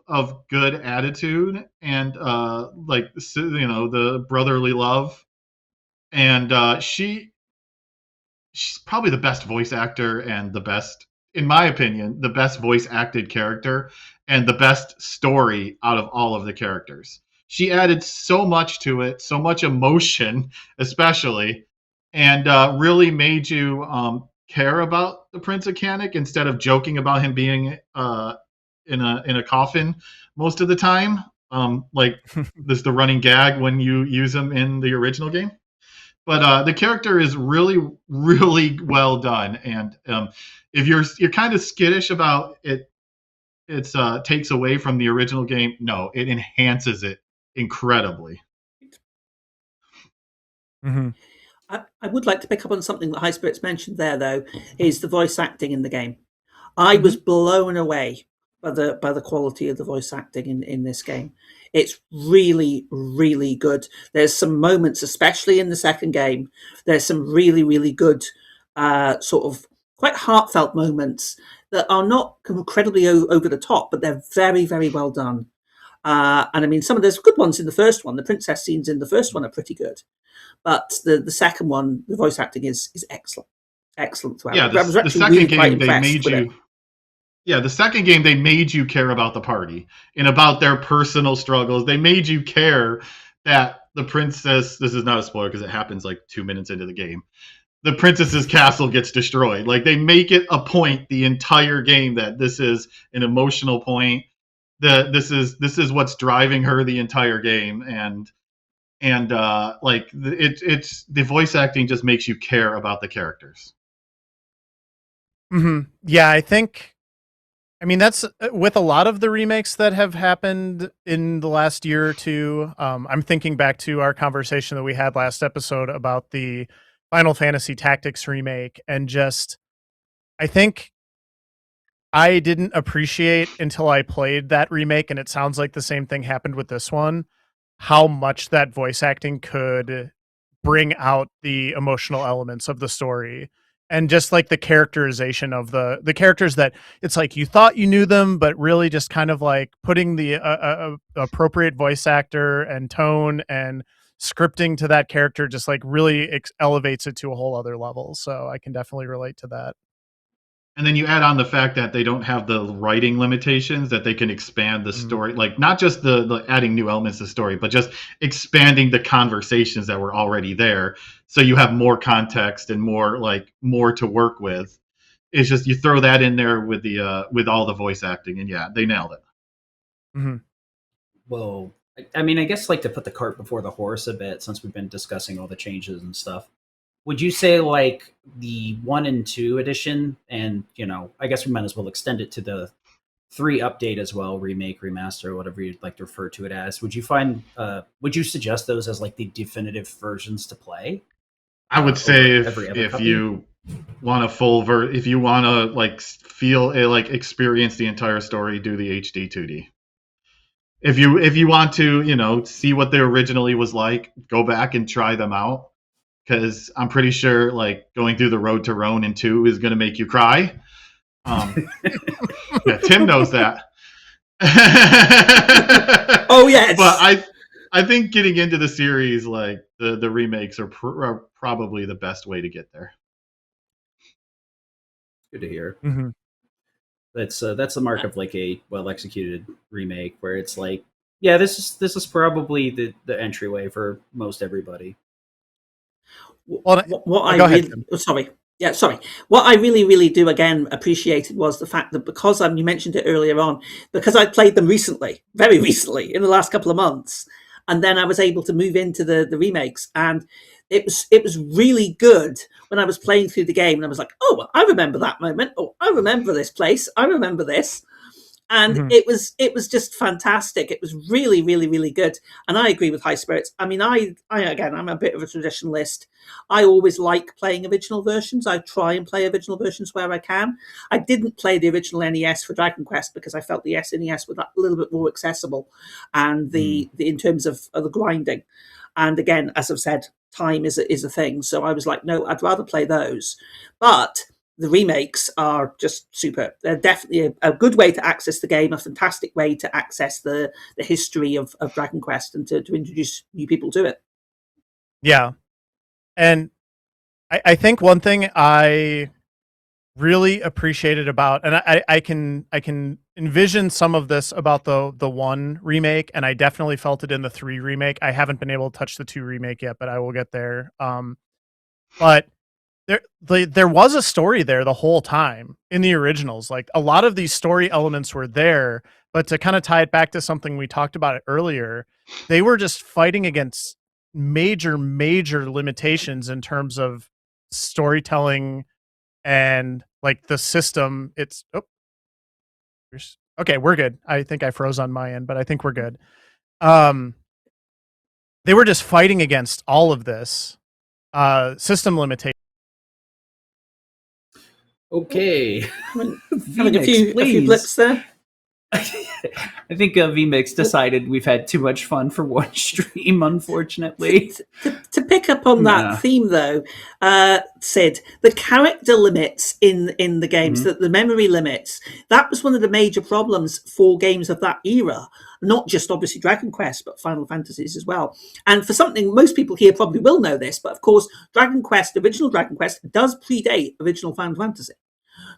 of good attitude and the brotherly love, and she's probably the best voice actor and the best, in my opinion, the best voice acted character and the best story out of all of the characters. She added so much to it, so much emotion, especially, and really made you care about the Prince of Canic instead of joking about him being in a coffin most of the time. Like there's the running gag when you use him in the original game. But the character is really, really well done, and if you're kind of skittish about it, it takes away from the original game. No, it enhances it incredibly. Mm-hmm. I would like to pick up on something that High Spirits mentioned there, though, is the voice acting in the game. I was blown away by the quality of the voice acting in this game. It's really, really good. There's some moments, especially in the second game, there's some really, really good sort of quite heartfelt moments that are not incredibly over the top, but they're very, very well done. And I mean, there's good ones in the first one. The princess scenes in the first one are pretty good. But the second one, the voice acting is excellent. Excellent throughout. Yeah, the second game they made you. Yeah, the second game they made you care about the party and about their personal struggles. They made you care that the princess. This is not a spoiler because it happens like 2 minutes into the game. The princess's castle gets destroyed. Like they make it a point the entire game that this is an emotional point. That this is what's driving her the entire game, and it's the voice acting just makes you care about the characters. Mm-hmm. Yeah, I mean, that's with a lot of the remakes that have happened in the last year or two. I'm thinking back to our conversation that we had last episode about the Final Fantasy Tactics remake, and just, I think I didn't appreciate until I played that remake, and it sounds like the same thing happened with this one, how much that voice acting could bring out the emotional elements of the story, and just like the characterization of the characters, that it's like you thought you knew them, but really just kind of like putting the appropriate voice actor and tone and scripting to that character just like really elevates it to a whole other level. So I can definitely relate to that. And then you add on the fact that they don't have the writing limitations, that they can expand the story, like not just the adding new elements to the story, but just expanding the conversations that were already there. So you have more context and more to work with. It's just you throw that in there with with all the voice acting, and yeah, they nailed it. Mm-hmm. Well, I mean, I guess like to put the cart before the horse a bit, since we've been discussing all the changes and stuff. Would you say like the 1 and 2 edition, and I guess we might as well extend it to the 3 update as well, remake, remaster, whatever you'd like to refer to it as? Would you suggest those as like the definitive versions to play? I would say if you want a if you want to like feel like experience the entire story, do the HD-2D. If you want to see what they originally was like, go back and try them out. Because I'm pretty sure, like, going through the Road to Rhone in 2 is going to make you cry. Yeah, Tim knows that. Oh, yes. But I think getting into the series, like, the remakes are probably the best way to get there. Good to hear. Mm-hmm. That's the mark of like a well-executed remake, where it's like, yeah, this is probably the entryway for most everybody. Well, what I really, really do again appreciated was the fact that because you mentioned it earlier on, because I played them recently, very recently, in the last couple of months, and then I was able to move into the remakes, and it was really good when I was playing through the game, and I was like, oh, I remember that moment, oh, I remember this place, I remember this. And Mhm. it was just fantastic. It was really, really, really good. And I agree with High Spirits. I mean, I again, I'm a bit of a traditionalist. I always like playing original versions. I try and play original versions where I can. I didn't play the original NES for Dragon Quest because I felt the SNES was a little bit more accessible, and the in terms of the grinding. And again, as I've said, time is a thing. So I was like, no, I'd rather play those. But the remakes are just super. They're definitely a good way to access the game, a fantastic way to access the history of Dragon Quest and to introduce new people to it. Yeah. And I think one thing I really appreciated about, and I can envision some of this about the 1 remake, and I definitely felt it in the 3 remake. I haven't been able to touch the 2 remake yet, but I will get there. But there was a story there the whole time in the originals. Like, a lot of these story elements were there, but to kind of tie it back to something we talked about earlier, they were just fighting against major limitations in terms of storytelling and like the system. Okay, we're good. I think I froze on my end, but I think we're good. They were just fighting against all of this system limitation. Okay. Having a VMix, few please. blips there. I think VMix decided we've had too much fun for one stream, unfortunately. To pick up on that theme, though, Sid, the character limits in the games, the memory limits, that was one of the major problems for games of that era. Not just obviously Dragon Quest, but Final Fantasies as well. And for something most people here probably will know this, but of course, original Dragon Quest does predate original Final Fantasy.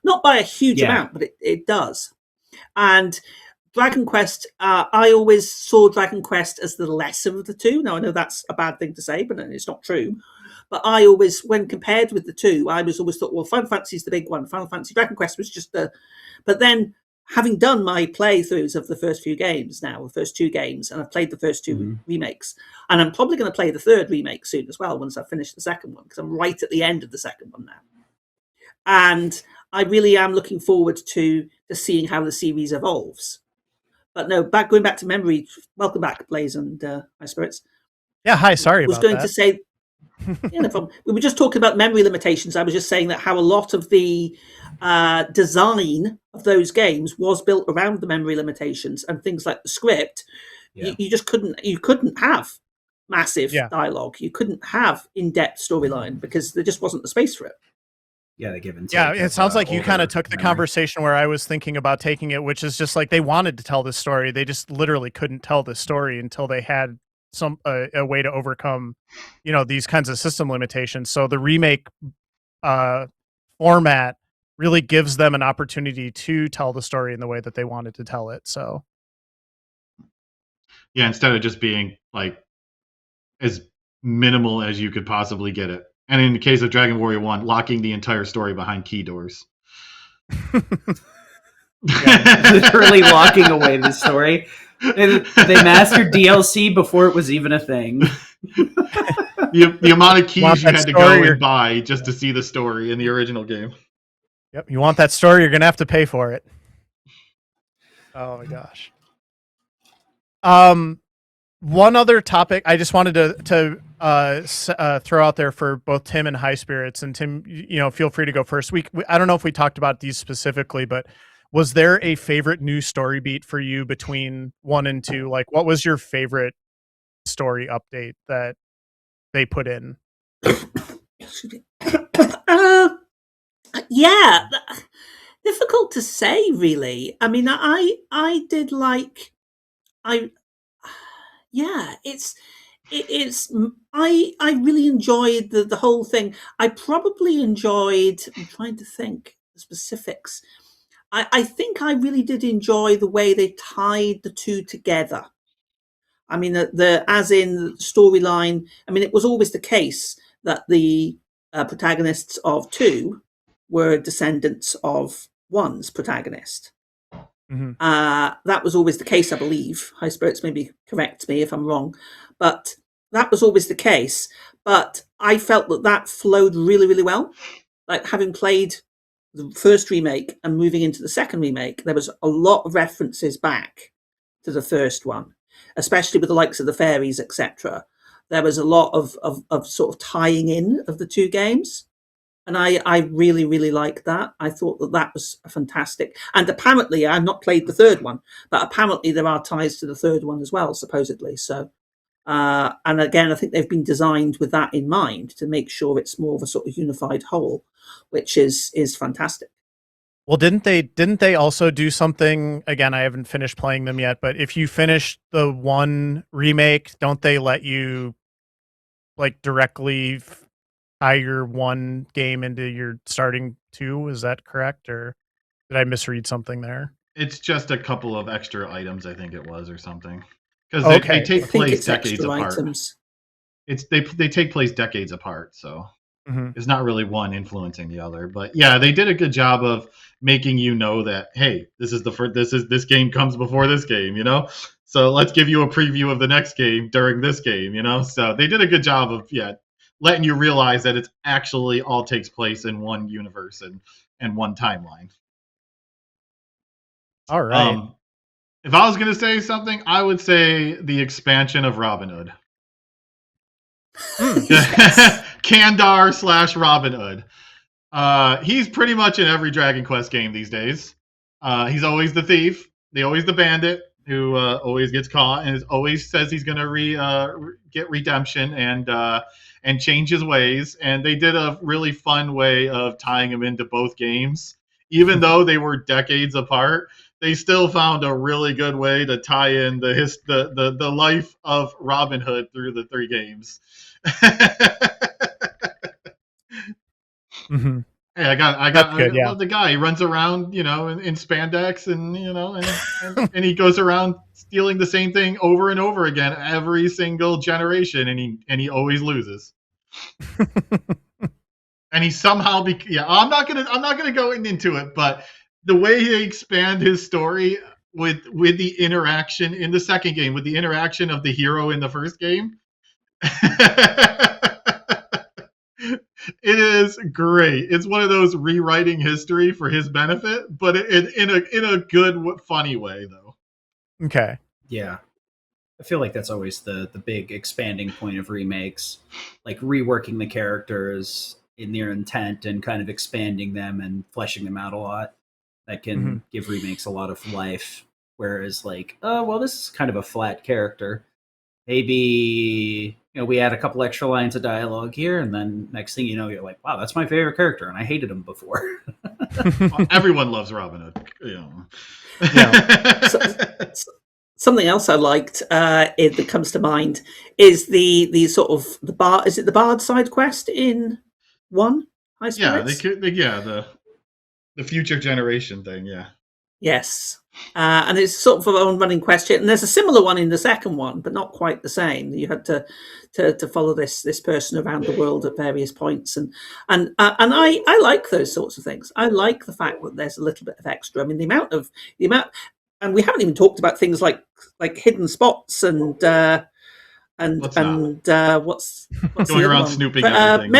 Not by a huge amount, but it does. And Dragon Quest, I always saw Dragon Quest as the lesser of the two. Now, I know that's a bad thing to say, but it's not true. But I always, when compared with the two, I was always thought, well, Final Fantasy is the big one. Final Fantasy Dragon Quest was just the... But then, having done my playthroughs of the first few games now, the first 2 games, and I've played the first 2 remakes, and I'm probably going to play the 3rd remake soon as well, once I've finished the 2nd one, because I'm right at the end of the 2nd one now. And I really am looking forward to seeing how the series evolves. But no, going back to memory. Welcome back, Blaze and High Spirits. Yeah, hi. Sorry I was about going that. to say, yeah, no problem. We were just talking about memory limitations. I was just saying that how a lot of the design of those games was built around the memory limitations, and things like the script. Yeah. You just couldn't have massive dialogue. You couldn't have in-depth storyline because there just wasn't the space for it. Yeah, the give and take. Yeah, it sounds like you kind of took the memory. conversation where I was thinking about taking it, which is just like they wanted to tell this story. They just literally couldn't tell this story until they had a way to overcome, these kinds of system limitations. So the remake format really gives them an opportunity to tell the story in the way that they wanted to tell it. So yeah, instead of just being like as minimal as you could possibly get it. And in the case of Dragon Warrior 1, locking the entire story behind key doors. Literally locking away the story. They mastered DLC before it was even a thing. The amount of keys you had to go and buy just to see the story in the original game. Yep, you want that story, you're going to have to pay for it. Oh my gosh. One other topic I just wanted to throw out there for both Tim and High Spirits, and Tim, feel free to go first. I don't know if we talked about these specifically, but was there a favorite new story beat for you between 1 and 2? Like, what was your favorite story update that they put in? Yeah, difficult to say, really. I mean, I did like it's I really enjoyed the whole thing. I probably enjoyed, I'm trying to think the specifics. I think I really did enjoy the way they tied the two together. I mean, the as in the storyline. I mean, it was always the case that the protagonists of 2 were descendants of 1's protagonist. Mm-hmm. That was always the case, I believe. High Spirits maybe correct me if I'm wrong, but that was always the case. But I felt that flowed really, really well. Like, having played the first remake and moving into the second remake, there was a lot of references back to the first one, especially with the likes of the fairies, etc. There was a lot of sort of tying in of the two games. And I really, really liked that. I thought that was fantastic. And apparently, I've not played the third one, but apparently there are ties to the third one as well, supposedly. So, and again, I think they've been designed with that in mind to make sure it's more of a sort of unified whole, which is fantastic. Well, didn't they also do something? Again, I haven't finished playing them yet, but if you finish the one remake, don't they let you like directly tie your one game into your starting two? Is that correct, or did I misread something there? It's just a couple of extra items, I think it was, or something. Because Okay. they take I think place it's decades extra apart. items. They take place decades apart, so Mhm. it's not really one influencing the other. But yeah, they did a good job of making you know that, hey, this game comes before this game, you know. So let's give you a preview of the next game during this game, you know. So they did a good job of letting you realize that it actually all takes place in one universe and one timeline. All right. If I was going to say something, I would say the expansion of Robin Hood. Yes. Kandar / Robin Hood. He's pretty much in every Dragon Quest game these days. He's always the thief, always the bandit who always gets caught and always says he's going to get redemption and change his ways. And they did a really fun way of tying him into both games, even though they were decades apart. They still found a really good way to tie in the life of Robin Hood through the three games. Mm-hmm. Hey, I love the guy. He runs around, you know, in spandex, and you know, and he goes around stealing the same thing over and over again every single generation, and he always loses. And he somehow I'm not gonna go into it, but the way he expand his story with the interaction in the second game, with the interaction of the hero in the first game. It is great. It's one of those rewriting history for his benefit, but in a good, funny way, though. Okay. Yeah. I feel like that's always the big expanding point of remakes, like reworking the characters in their intent and kind of expanding them and fleshing them out a lot. That can give remakes a lot of life. Whereas, like, oh, well, this is kind of a flat character. Maybe, you know, we add a couple extra lines of dialogue here, and then next thing you know, you're like, wow, that's my favorite character, and I hated him before. Everyone loves Robin Hood. You know. Yeah. Something else I liked that comes to mind is the sort of the bar. Is it the Bard side quest in one? High Spirits? The future generation thing. Yeah. Yes. And it's sort of an own running question. And there's a similar one in the second one, but not quite the same. You had to follow this person around the world at various points, and I like those sorts of things. I like the fact that there's a little bit of extra. I mean, the amount, and we haven't even talked about things like hidden spots and what's going around snooping everything.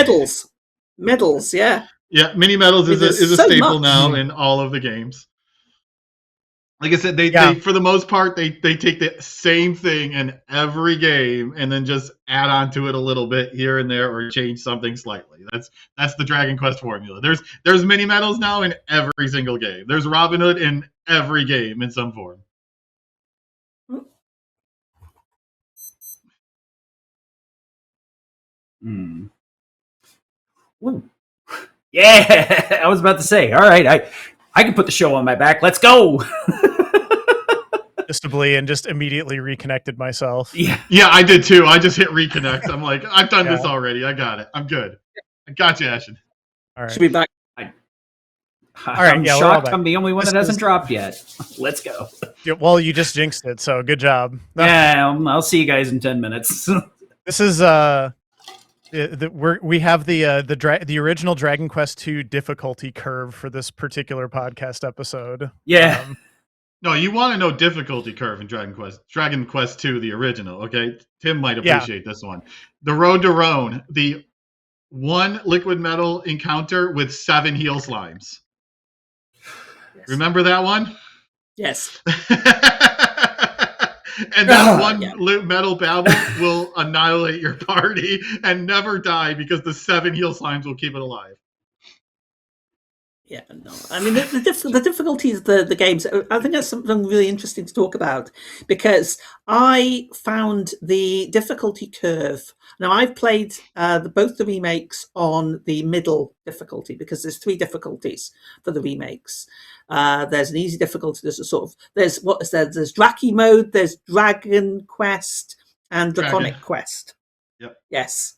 Medals, yeah. Yeah, mini medals is a staple now in all of the games. Like I said, they for the most part they take the same thing in every game and then just add on to it a little bit here and there or change something slightly. That's the Dragon Quest formula. There's mini medals now in every single game. There's Robin Hood in every game in some form. Ooh. Yeah, I was about to say, all right, I can put the show on my back. Let's go. And just immediately reconnected myself. Yeah, I did too. I just hit reconnect. I'm like, I've done this already. I got it. I'm good. I got you, Ashen. All right. Should be back. I'm shocked I'm the only one that hasn't dropped yet. Let's go. Well, you just jinxed it, so good job. Yeah, I'll see you guys in 10 minutes. This is we have the original Dragon Quest II difficulty curve for this particular podcast episode. Yeah. No, you want to know difficulty curve in Dragon Quest II, the original. Okay, Tim might appreciate this one. The Road to Roan, the one liquid metal encounter with 7 heal slimes. Remember that one? Yes. And that one Yeah. metal babble will annihilate your party and never die because the 7 heal slimes will keep it alive. Yeah, no. I mean, the difficulties, the games. I think that's something really interesting to talk about, because I found the difficulty curve. Now, I've played both the remakes on the middle difficulty, because there's 3 difficulties for the remakes. There's an easy difficulty. There's a sort of there's what is there? There's Draki mode. There's Dragon Quest and Draconic Quest. Yep. Yes,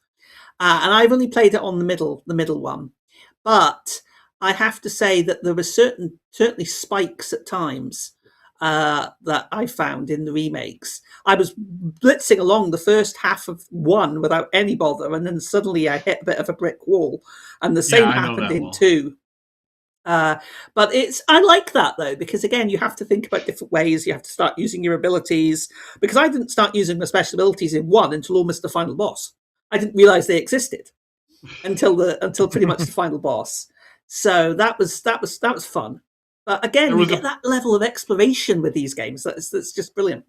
and I've only played it on the middle one, but I have to say that there were certainly spikes at times that I found in the remakes. I was blitzing along the first half of 1 without any bother, and then suddenly I hit a bit of a brick wall, and the same happened in 2. But I like that, though, because again, you have to think about different ways. You have to start using your abilities, because I didn't start using my special abilities in 1 until almost the final boss. I didn't realize they existed until pretty much the final boss. So that was fun. But again, you get that level of exploration with these games. That's just brilliant.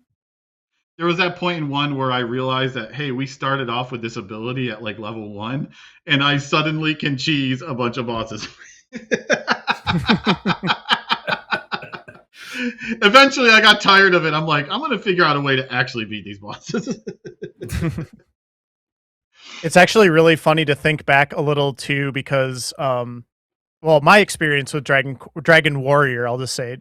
There was that point in 1 where I realized that, hey, we started off with this ability at like level 1, and I suddenly can cheese a bunch of bosses. Eventually, I got tired of it. I'm like, I'm going to figure out a way to actually beat these bosses. It's actually really funny to think back a little too, because my experience with Dragon Warrior, I'll just say,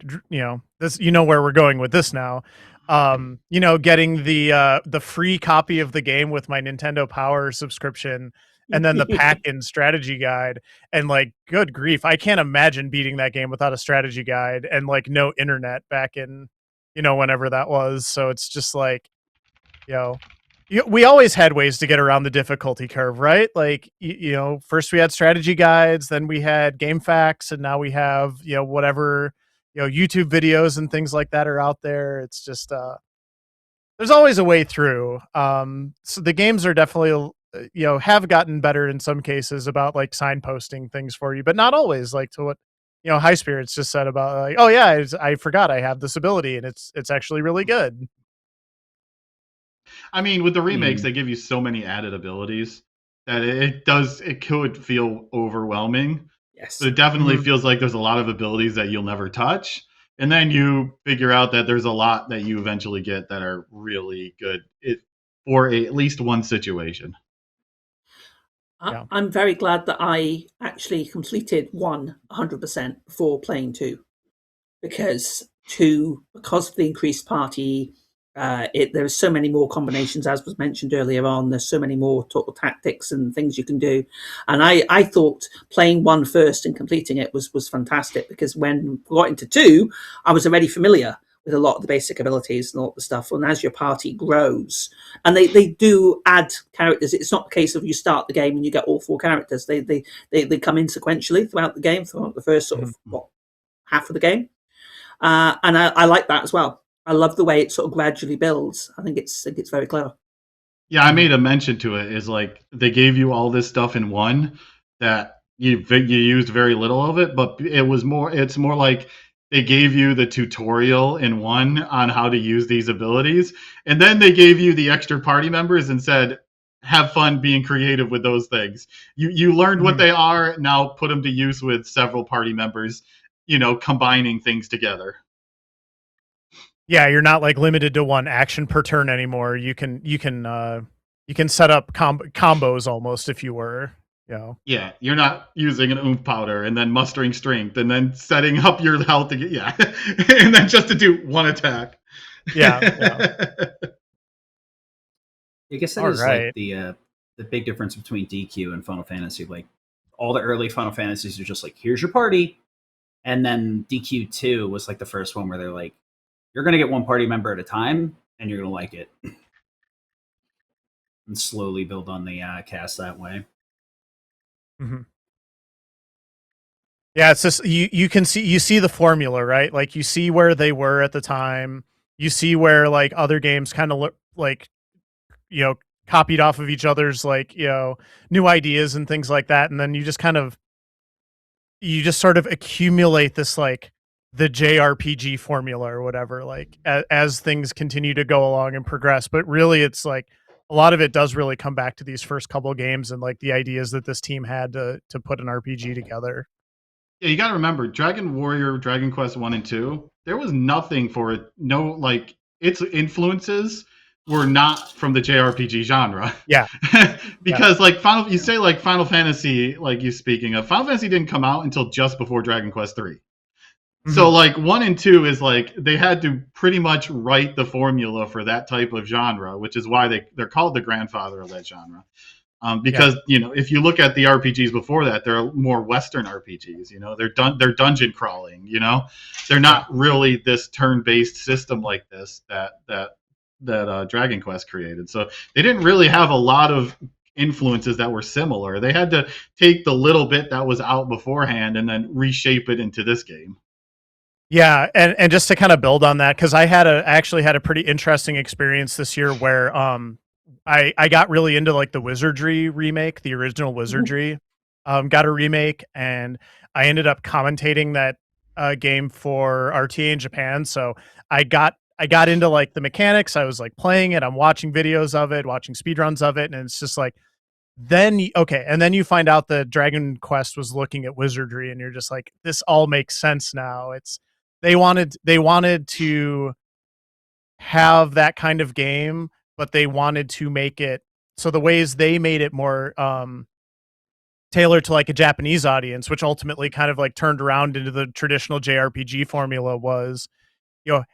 this, where we're going with this now. Getting the free copy of the game with my Nintendo Power subscription, and then the pack-in strategy guide, and like, good grief, I can't imagine beating that game without a strategy guide and like no internet back in, whenever that was. So it's just like, we always had ways to get around the difficulty curve, right? Like, first we had strategy guides, then we had game facts, and now we have, whatever, YouTube videos and things like that are out there. It's just, there's always a way through. So the games are definitely, have gotten better in some cases about like signposting things for you, but not always, like to what, High Spirits just said about like, oh yeah, I forgot I have this ability and it's actually really good. I mean, with the remakes, they give you so many added abilities that it could feel overwhelming. Yes. But it definitely feels like there's a lot of abilities that you'll never touch. And then you figure out that there's a lot that you eventually get that are really good for at least one situation. Yeah. I'm very glad that I actually completed 100% before playing 2. Because of the increased party, there's so many more combinations, as was mentioned earlier on. There's so many more total tactics and things you can do, and I thought playing 1 first and completing it was fantastic, because when we got into 2, I was already familiar with a lot of the basic abilities and all the stuff. And as your party grows, and they do add characters, it's not the case of you start the game and you get all 4 characters. They come in sequentially throughout the game, throughout the first sort of half of the game. And I like that as well. I love the way it sort of gradually builds. I think it's very clever. Yeah, I made a mention to it. Is like they gave you all this stuff in 1 that you used very little of it, but it's more like they gave you the tutorial in 1 on how to use these abilities, and then they gave you the extra party members and said, have fun being creative with those things. You learned what they are, now put them to use with several party members, combining things together. Yeah, you're not like limited to 1 action per turn anymore. You can set up combos almost, if you were. Yeah, you're not using an oomph powder and then mustering strength and then setting up your health to get and then just to do 1 attack. Yeah. I guess that is like the big difference between DQ and Final Fantasy. Like all the early Final Fantasies are just like, here's your party, and then DQ2 was like the first one where they're like, you're gonna get 1 party member at a time, and you're gonna like it, and slowly build on the cast that way. Yeah, it's just you can see the formula, right? Like you see where they were at the time. You see where like other games kind of look like, copied off of each other's like, new ideas and things like that, and then you just sort of accumulate this like the JRPG formula or whatever, like as things continue to go along and progress. But really, it's like a lot of it does really come back to these first couple games and like the ideas that this team had to put an RPG together. Yeah, you got to remember, Dragon Warrior, Dragon Quest 1 and 2, there was nothing for it. No, like, its influences were not from the JRPG genre. Yeah. Because, like, you say, like, Final Fantasy, like you speaking of, Final Fantasy didn't come out until just before Dragon Quest 3. So, like, 1 and 2 is, like, they had to pretty much write the formula for that type of genre, which is why they're called the grandfather of that genre. Because if you look at the RPGs before that, they're more Western RPGs. They're dungeon crawling. They're not really this turn-based system like this that Dragon Quest created. So they didn't really have a lot of influences that were similar. They had to take the little bit that was out beforehand and then reshape it into this game. Yeah, and just to kind of build on that, because I actually had a pretty interesting experience this year where I got really into like the Wizardry remake, the original Wizardry, got a remake, and I ended up commentating that game for RTA in Japan. So I got into like the mechanics. I was like playing it. I'm watching videos of it, watching speedruns of it, and it's just like and then you find out that Dragon Quest was looking at Wizardry, and you're just like, this all makes sense now. They wanted to have that kind of game, but they wanted to make it so the ways they made it more tailored to like a Japanese audience, which ultimately kind of like turned around into the traditional JRPG formula, was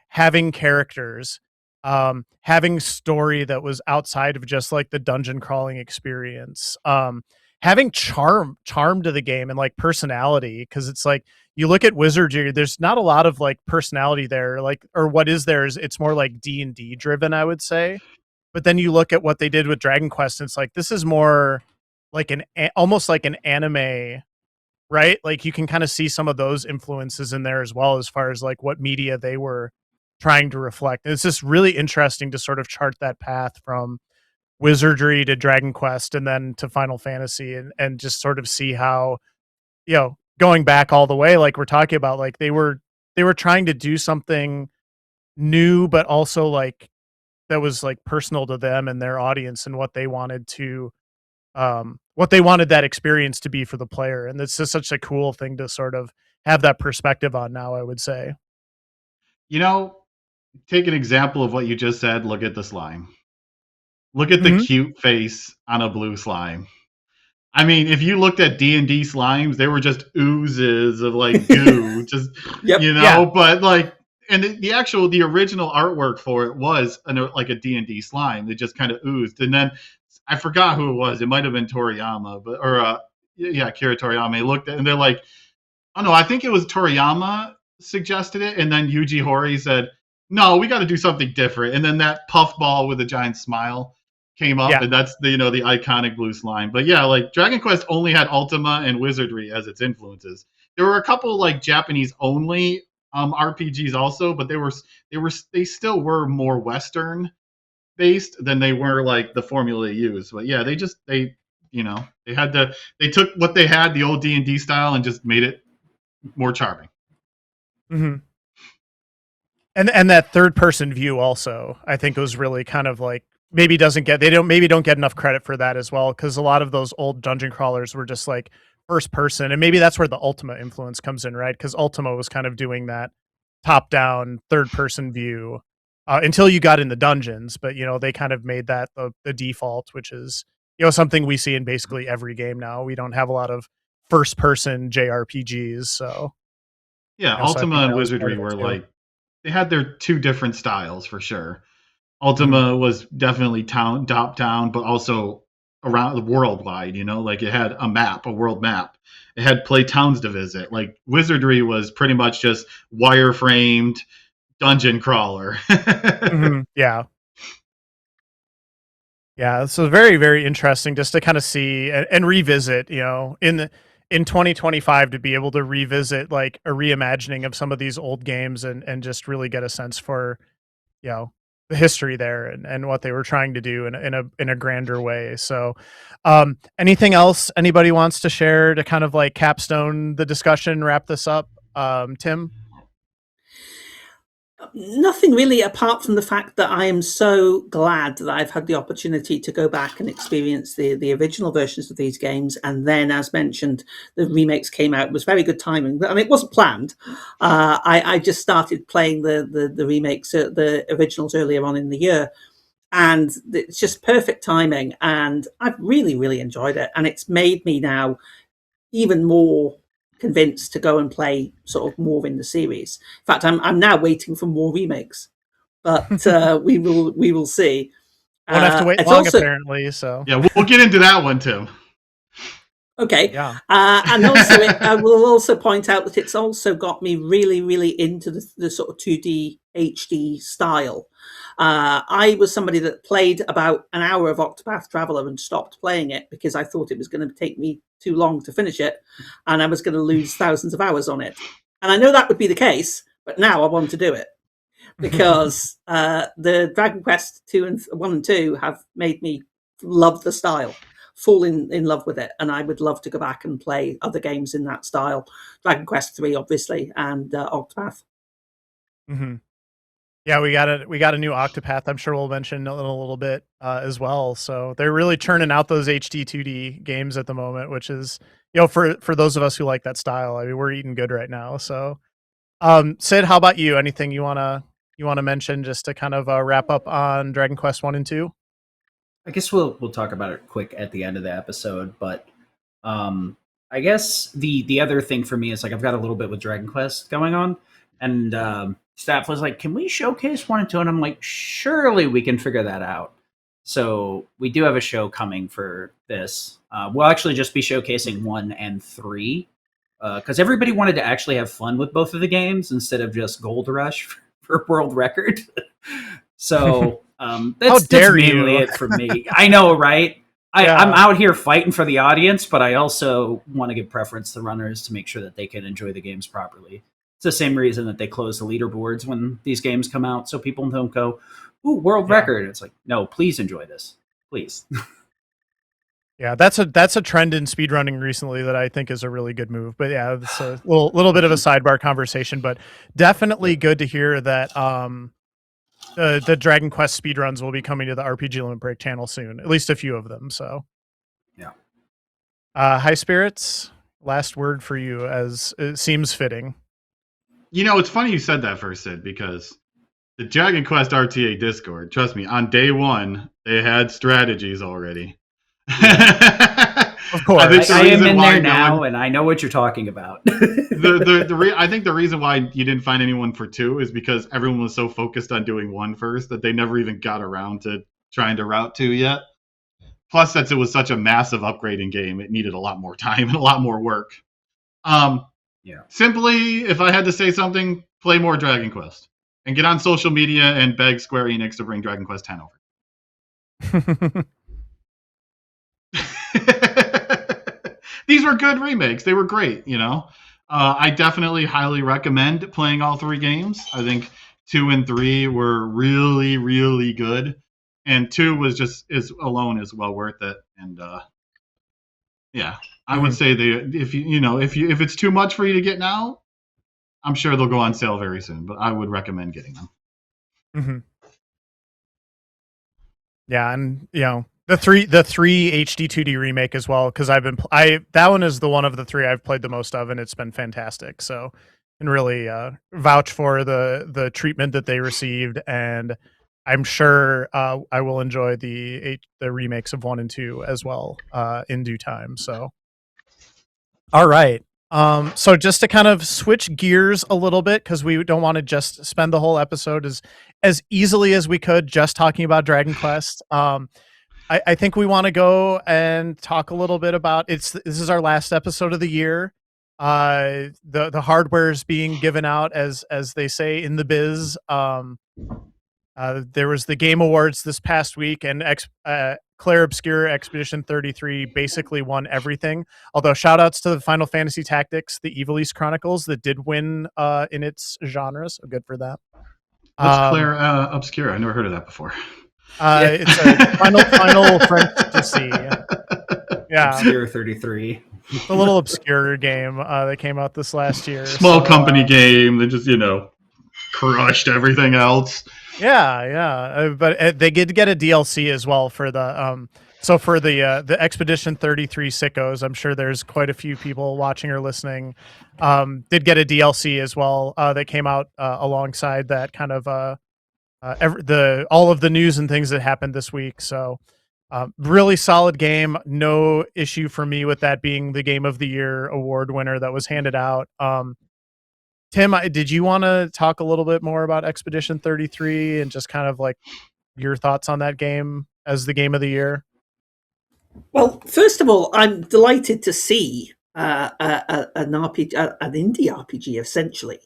having characters, having story that was outside of just like the dungeon crawling experience, having charm to the game and like personality, because it's like you look at Wizardry, there's not a lot of like personality there, like, or what is there is it's more like D&D driven, I would say. But then you look at what they did with Dragon Quest, and it's like this is more like almost like an anime, right? Like you can kind of see some of those influences in there as well, as far as like what media they were trying to reflect. And it's just really interesting to sort of chart that path from Wizardry to Dragon Quest and then to Final Fantasy, and just sort of see how, going back all the way, like we're talking about, like they were trying to do something new, but also like that was like personal to them and their audience and what they wanted that experience to be for the player. And it's just such a cool thing to sort of have that perspective on now, I would say. Take an example of what you just said. Look at the slime. Look at the cute face on a blue slime. I mean, if you looked at D&D slimes, they were just oozes of like goo, just but like, and the original artwork for it was like a D&D slime that just kind of oozed. And then I forgot who it was. It might have been Toriyama, Kira Toriyama. He looked at and they're like, oh no, I think it was Toriyama suggested it, and then Yuji Horii said, no, we got to do something different. And then that puffball with a giant smile came up, and that's the iconic blue slime. But yeah, like Dragon Quest only had Ultima and Wizardry as its influences. There were a couple like Japanese only RPGs also, but they still were more Western based than they were like the formula they used. But yeah, they took what they had, the old D&D style, and just made it more charming. Mm-hmm. And that third person view also, I think, was really kind of like maybe don't get enough credit for that as well, because a lot of those old dungeon crawlers were just like first person, and maybe that's where the Ultima influence comes in, right? Because Ultima was kind of doing that top down third person view until you got in the dungeons, but they kind of made that the default, which is something we see in basically every game now. We don't have a lot of first person JRPGs, so yeah, Ultima and Wizardry were like, they had their two different styles for sure. Ultima was definitely top down, but also around the worldwide, like it had a world map. It had play towns to visit. Like Wizardry was pretty much just wireframed dungeon crawler. Yeah. So very, very interesting just to kind of see and revisit, in 2025, to be able to revisit like a reimagining of some of these old games and just really get a sense for, the history there and what they were trying to do in a grander way. So anything else anybody wants to share to kind of like capstone the discussion, wrap this up? Tim? Nothing really, apart from the fact that I am so glad that I've had the opportunity to go back and experience the original versions of these games. And then, as mentioned, the remakes came out. It was very good timing. I mean, it wasn't planned. I just started playing the remakes, the originals earlier on in the year. And it's just perfect timing. And I've really, really enjoyed it. And it's made me now even more convinced to go and play sort of more in the series. In fact, I'm now waiting for more remakes, but we will see. Won't have to wait it's long, also- apparently. So Yeah, we'll get into that one, Tim. Okay. yeah. And also, I will also point out that it's also got me really, really into the sort of 2D HD style. I was somebody that played about an hour of Octopath Traveler and stopped playing it because I thought it was going to take me too long to finish it, and I was going to lose thousands of hours on it. And I know that would be the case, but now I want to do it because the Dragon Quest 1 and 2 have made me love the style, fall in love with it, and I would love to go back and play other games in that style. Dragon Quest 3, obviously, and Octopath. Mm-hmm. Yeah, we got a new Octopath. I'm sure we'll mention in a little bit as well. So they're really churning out those HD-2D games at the moment, which is, for those of us who like that style. I mean, we're eating good right now. So, Sid, how about you? Anything you wanna mention just to kind of wrap up on Dragon Quest 1 and 2? I guess we'll talk about it quick at the end of the episode, but I guess the other thing for me is like I've got a little bit with Dragon Quest going on, and staff was like, "Can we showcase 1 and 2?" And I'm like, "Surely we can figure that out." So we do have a show coming for this. We'll actually just be showcasing 1 and 3 because everybody wanted to actually have fun with both of the games instead of just Gold Rush for world record. So that's mainly it for me. I know, right? I'm out here fighting for the audience, but I also want to give preference to runners to make sure that they can enjoy the games properly. It's the same reason that they close the leaderboards when these games come out, so people don't go, "Ooh, world record." It's like, no, please enjoy this, please. Yeah, that's a trend in speedrunning recently that I think is a really good move. But yeah, it's a little bit of a sidebar conversation, but definitely good to hear that the Dragon Quest speedruns will be coming to the RPG Limit Break channel soon, at least a few of them. So yeah. High Spirits, last word for you, as it seems fitting. It's funny you said that first, Sid, because the Dragon Quest RTA Discord, trust me, on day 1, they had strategies already. Yeah. Of course. I am in there now, and I know what you're talking about. I think the reason why you didn't find anyone for 2 is because everyone was so focused on doing 1 first that they never even got around to trying to route 2 yet. Plus, since it was such a massive upgrading game, it needed a lot more time and a lot more work. Yeah. Simply, if I had to say something, play more Dragon Quest. And get on social media and beg Square Enix to bring Dragon Quest X over. These were good remakes. They were great, I definitely highly recommend playing all 3 games. I think 2 and 3 were really, really good. And 2 was alone is well worth it. And yeah. I would say if it's too much for you to get now, I'm sure they'll go on sale very soon. But I would recommend getting them. Mm-hmm. Yeah, and the 3 HD-2D remake as well, because that one is the one of the 3 I've played the most of, and it's been fantastic. So, and really vouch for the treatment that they received, and I'm sure I will enjoy the remakes of 1 and 2 as well in due time. So. All right. So just to kind of switch gears a little bit, because we don't want to just spend the whole episode as easily as we could just talking about Dragon Quest. I think we want to go and talk a little bit about this is our last episode of the year. The hardware is being given out as they say in the biz. There was the Game Awards this past week, and Claire Obscure Expedition 33 basically won everything. Although shout outs to the Final Fantasy Tactics, the Evil East Chronicles, that did win in its genre, so good for that. What's Claire Obscure? I never heard of that before. It's a final French to see. Yeah, Obscure 33. It's a little obscure game that came out this last year. Small company game. They just crushed everything else. Yeah. But they did get a DLC as well for the the Expedition 33 sickos. I'm sure there's quite a few people watching or listening. Did get a DLC as well that came out alongside that kind of all of the news and things that happened this week. So really solid game. No issue for me with that being the Game of the Year award winner that was handed out. Tim, did you want to talk a little bit more about Expedition 33 and just kind of like your thoughts on that game as the Game of the Year? Well, first of all, I'm delighted to see an RPG, an indie RPG, essentially,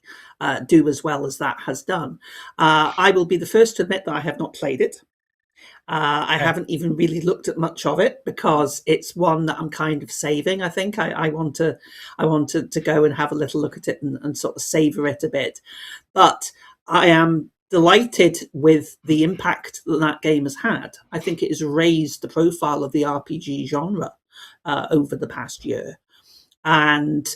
do as well as that has done. I will be the first to admit that I have not played it. I haven't even really looked at much of it because it's one that I'm kind of saving. I think I want to go and have a little look at it and sort of savor it a bit. But I am delighted with the impact that game has had. I think it has raised the profile of the RPG genre over the past year, and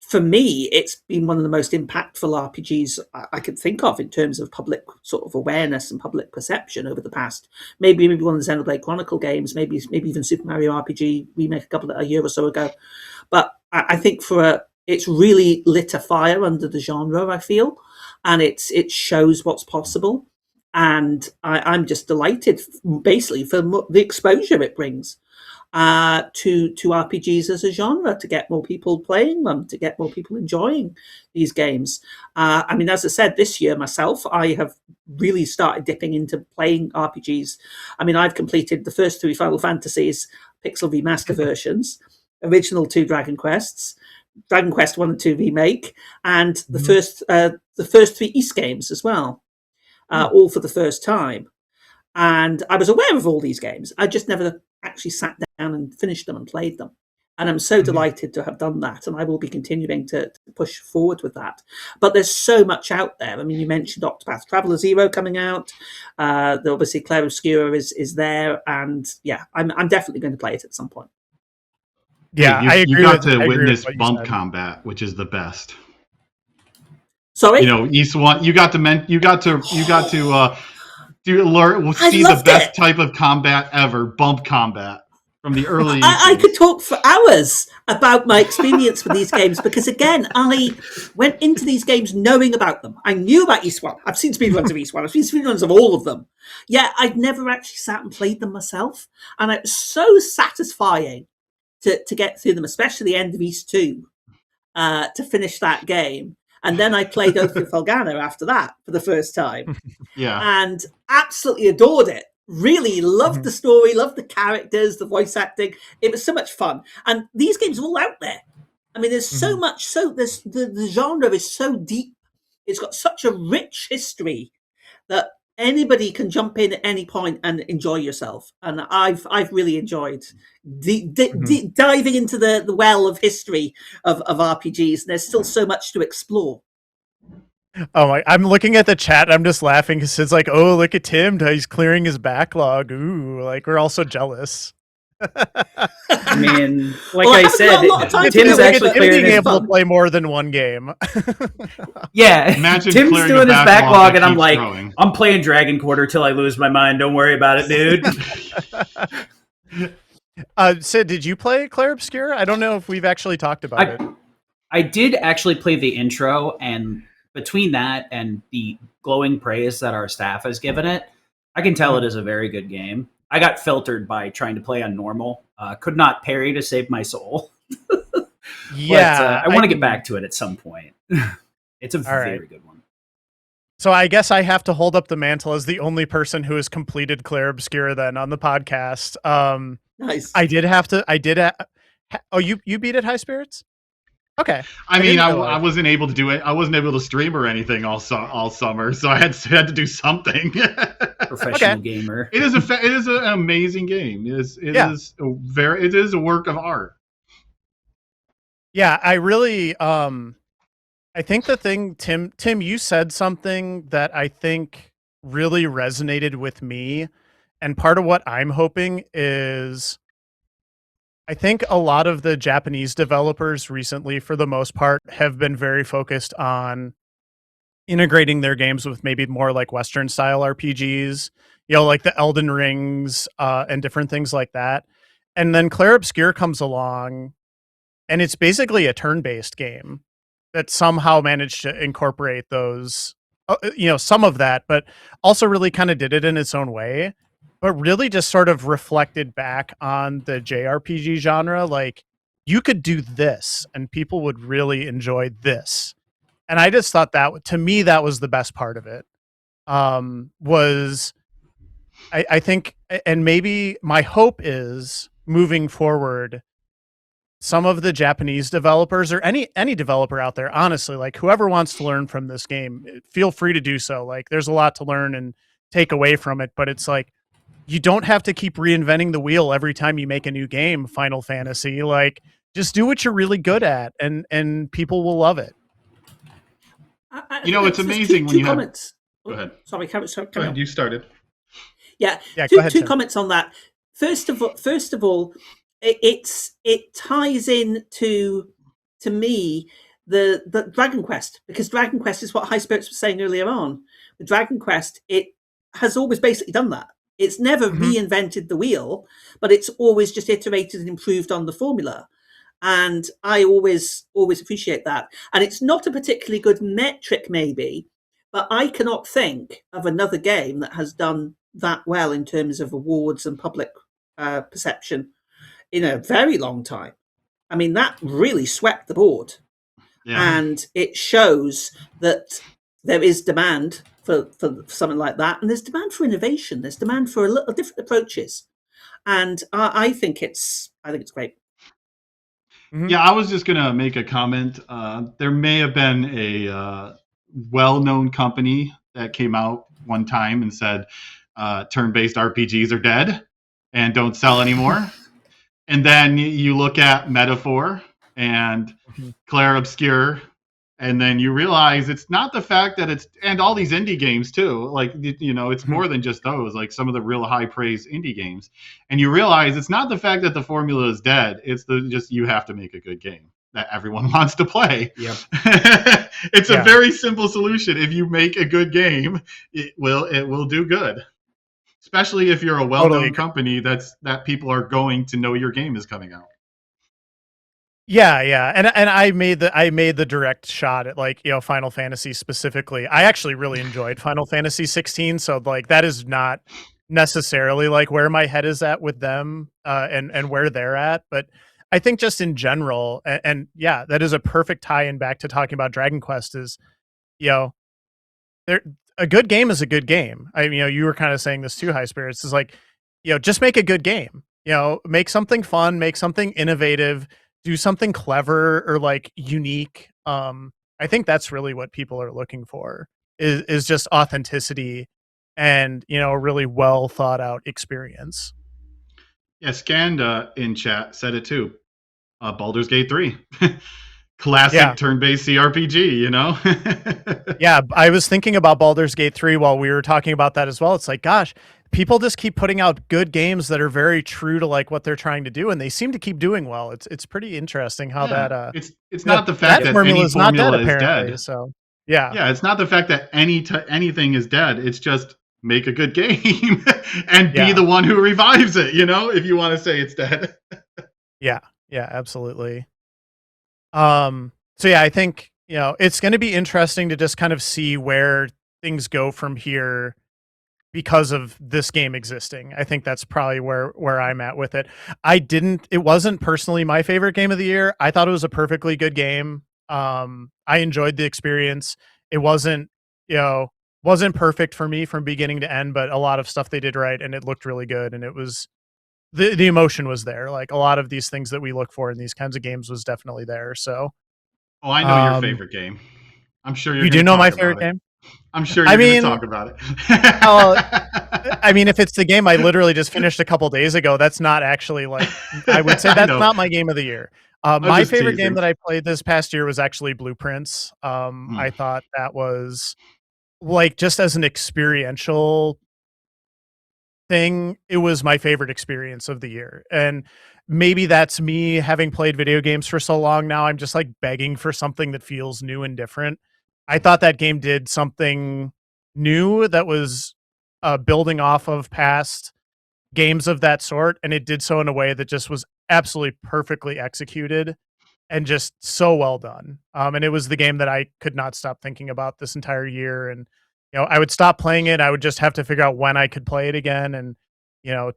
for me, it's been one of the most impactful RPGs I could think of in terms of public sort of awareness and public perception over the past, maybe one of the Xenoblade Chronicle games, maybe even Super Mario RPG Remake a year or so ago. But I think it's really lit a fire under the genre, I feel, and it shows what's possible. And I'm just delighted, basically, for the exposure it brings to RPGs as a genre, to get more people playing them, to get more people enjoying these games. I mean, as I said, this year myself, I have really started dipping into playing RPGs. I mean, I've completed the first 3 Final Fantasies pixel remaster versions, original 2 Dragon Quests, Dragon Quest 1 and 2 Remake, and the first 3 East games as well, all for the first time. And I was aware of all these games. I just never actually sat down and finished them and played them. And I'm so delighted to have done that. And I will be continuing to push forward with that. But there's so much out there. I mean, you mentioned Octopath Traveler 0 coming out. Obviously, Clair Obscura is there. And yeah, I'm definitely going to play it at some point. Yeah, I agree. You got to witness bump combat, which is the best. Sorry? You know, East One. You got to see the best type of combat ever, bump combat from the early. I could talk for hours about my experience with these games because, again, I went into these games knowing about them. I knew about East One. I've seen speedruns of East One. I've seen speedruns of all of them. Yeah, I'd never actually sat and played them myself, and it was so satisfying to get through them, especially the end of East 2, to finish that game. And then I played Oath of Felgana after that for the first time. Yeah. And absolutely adored it. Really loved the story, loved the characters, the voice acting. It was so much fun. And these games are all out there. I mean, there's so much, the genre is so deep. It's got such a rich history that anybody can jump in at any point and enjoy yourself. And I've really enjoyed diving into the well of history of RPGs. There's still so much to explore. Oh my! I'm looking at the chat. I'm just laughing because it's like, oh, look at Tim. He's clearing his backlog. Ooh, like we're all so jealous. I mean, I said, Tim's actually being able to play more than one game. Yeah, imagine Tim's doing his backlog, and I'm like, growing. I'm playing Dragon Quarter till I lose my mind. Don't worry about it, dude. Sid, did you play Clair Obscura? I don't know if we've actually talked about it. I did actually play the intro, and between that and the glowing praise that our staff has given it, I can tell it is a very good game. I got filtered by trying to play on normal. Could not parry to save my soul. Yeah. But, I want to get back to it at some point. It's a very good one. So I guess I have to hold up the mantle as the only person who has completed Clair Obscura then on the podcast. Nice. You beat it, High Spirits? Okay. I mean, I wasn't able to do it. I wasn't able to stream or anything all summer, so I had to do something. Professional gamer. It is an amazing game. It is a work of art. Yeah, I really I think the thing, Tim, you said something that I think really resonated with me, and part of what I'm hoping is I think a lot of the Japanese developers recently, for the most part, have been very focused on integrating their games with maybe more like Western style RPGs, like the Elden Rings and different things like that. And then Clair Obscur comes along, and it's basically a turn-based game that somehow managed to incorporate those, some of that, but also really kind of did it in its own way, but really just sort of reflected back on the JRPG genre. Like, you could do this and people would really enjoy this. And I just thought that, to me, that was the best part of it. I think, and maybe my hope is moving forward, some of the Japanese developers, or any developer out there, honestly, like whoever wants to learn from this game, feel free to do so. Like, there's a lot to learn and take away from it, but it's like, you don't have to keep reinventing the wheel every time you make a new game, Final Fantasy. Like, just do what you're really good at, and people will love it. It's amazing when you comments. Go ahead. Sorry, go ahead. You started. Yeah, go ahead, two Tim. comments on that. First of all, it ties in to me the Dragon Quest, because Dragon Quest is what High Spirits was saying earlier on. The Dragon Quest, it has always basically done that. It's never reinvented the wheel, but it's always just iterated and improved on the formula. And I always appreciate that. And it's not a particularly good metric, maybe, but I cannot think of another game that has done that well in terms of awards and public perception in a very long time. I mean, that really swept the board. Yeah. And it shows that there is demand for something like that, and there's demand for innovation. There's demand for a little different approaches, and I think it's great. Yeah, I was just gonna make a comment. There may have been a well-known company that came out one time and said turn-based RPGs are dead and don't sell anymore. And then you look at Metaphor and Clair Obscur, and then you realize it's not the fact that it's, and all these indie games too, like, it's more than just those, like some of the real high praise indie games. And you realize it's not the fact that the formula is dead, it's just you have to make a good game that everyone wants to play. Yep. It's a very simple solution. If you make a good game, it will do good. Especially if you're a well-known company that people are going to know your game is coming out. Yeah, and I made the direct shot at, like, Final Fantasy specifically. I actually really enjoyed Final Fantasy 16, so like that is not necessarily like where my head is at with them and where they're at, but I think just in general, and yeah, that is a perfect tie-in back to talking about Dragon Quest. Is a good game is a good game. You were kind of saying this too, High Spirits. Is like, just make a good game. Make something fun, make something innovative. Do something clever or like unique. I think that's really what people are looking for is just authenticity and, a really well thought out experience. Yeah, Scanned in chat said it too. Baldur's Gate 3. Classic turn-based CRPG, Yeah, I was thinking about Baldur's Gate 3 while we were talking about that as well. It's like, gosh, people just keep putting out good games that are very true to like what they're trying to do, and they seem to keep doing well. It's pretty interesting how that it's not the fact that formula any formula is dead. dead. So yeah, it's not the fact that anything is dead. It's just make a good game and be the one who revives it. If you want to say it's dead. Yeah, absolutely. So yeah, I think it's going to be interesting to just kind of see where things go from here because of this game existing. I think that's probably where I'm at with it. It wasn't personally my favorite game of the year. I thought it was a perfectly good game. I enjoyed the experience. It wasn't perfect for me from beginning to end, but a lot of stuff they did right, and it looked really good, and it was the emotion was there. Like, a lot of these things that we look for in these kinds of games was definitely there. So I know your favorite game. I'm sure you do know my favorite game. I'm sure you're going to talk about it. If it's the game I literally just finished a couple days ago, that's not actually like, I would say that's not my game of the year. My favorite game that I played this past year was actually Blueprints. I thought that was like, just as an experiential thing, it was my favorite experience of the year. And maybe that's me having played video games for so long now. I'm just like begging for something that feels new and different. I thought that game did something new that was building off of past games of that sort, and it did so in a way that just was absolutely perfectly executed and just so well done. And it was the game that I could not stop thinking about this entire year. And I would stop playing it. I would just have to figure out when I could play it again. And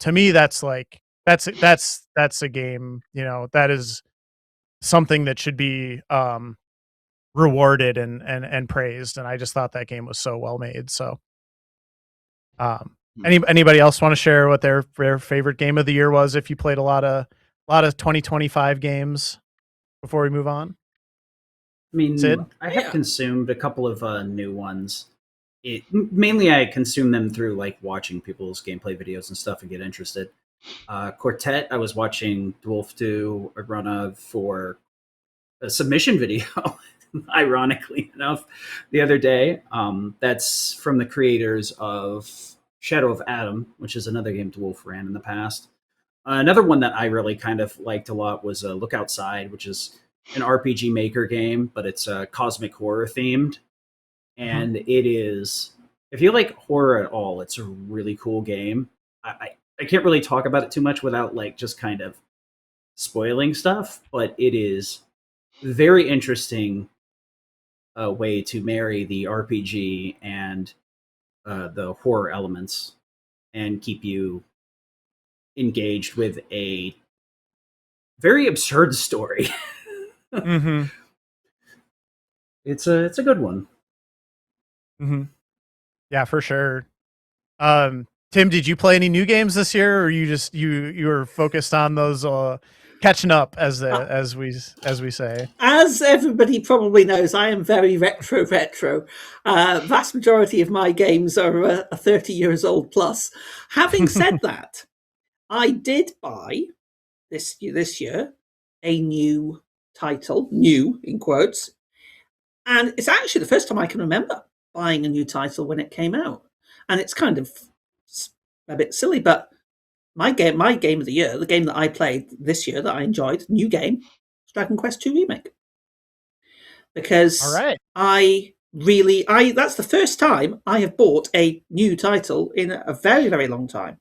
to me, that's like that's a game. That is something that should be rewarded and praised. And I just thought that game was so well made. So, anybody else want to share what their favorite game of the year was? If you played a lot of 2025 games before we move on. I mean, Sid? I have consumed a couple of new ones. Mainly, I consume them through like watching people's gameplay videos and stuff and get interested. Quartet, I was watching Dwarf do a run of for a submission video, ironically enough, the other day. That's from the creators of Shadow of Adam, which is another game Dwarf ran in the past. Another one that I really kind of liked a lot was Look Outside, which is an RPG Maker game, but it's cosmic horror themed. And it is, if you like horror at all, it's a really cool game. I can't really talk about it too much without like just kind of spoiling stuff, but it is very interesting way to marry the RPG and the horror elements and keep you engaged with a very absurd story. It's a good one. Yeah, for sure. Tim, did you play any new games this year, or you just you were focused on those catching up, as we say? As everybody probably knows, I am very retro. Vast majority of my games are 30 years old plus. Having said that, I did buy this year a new title, new in quotes, and it's actually the first time I can remember buying a new title when it came out. And it's kind of a bit silly, but my game of the year, the game that I played this year that I enjoyed, new game, is Dragon Quest II Remake. Because all right. that's the first time I have bought a new title in a very, very long time.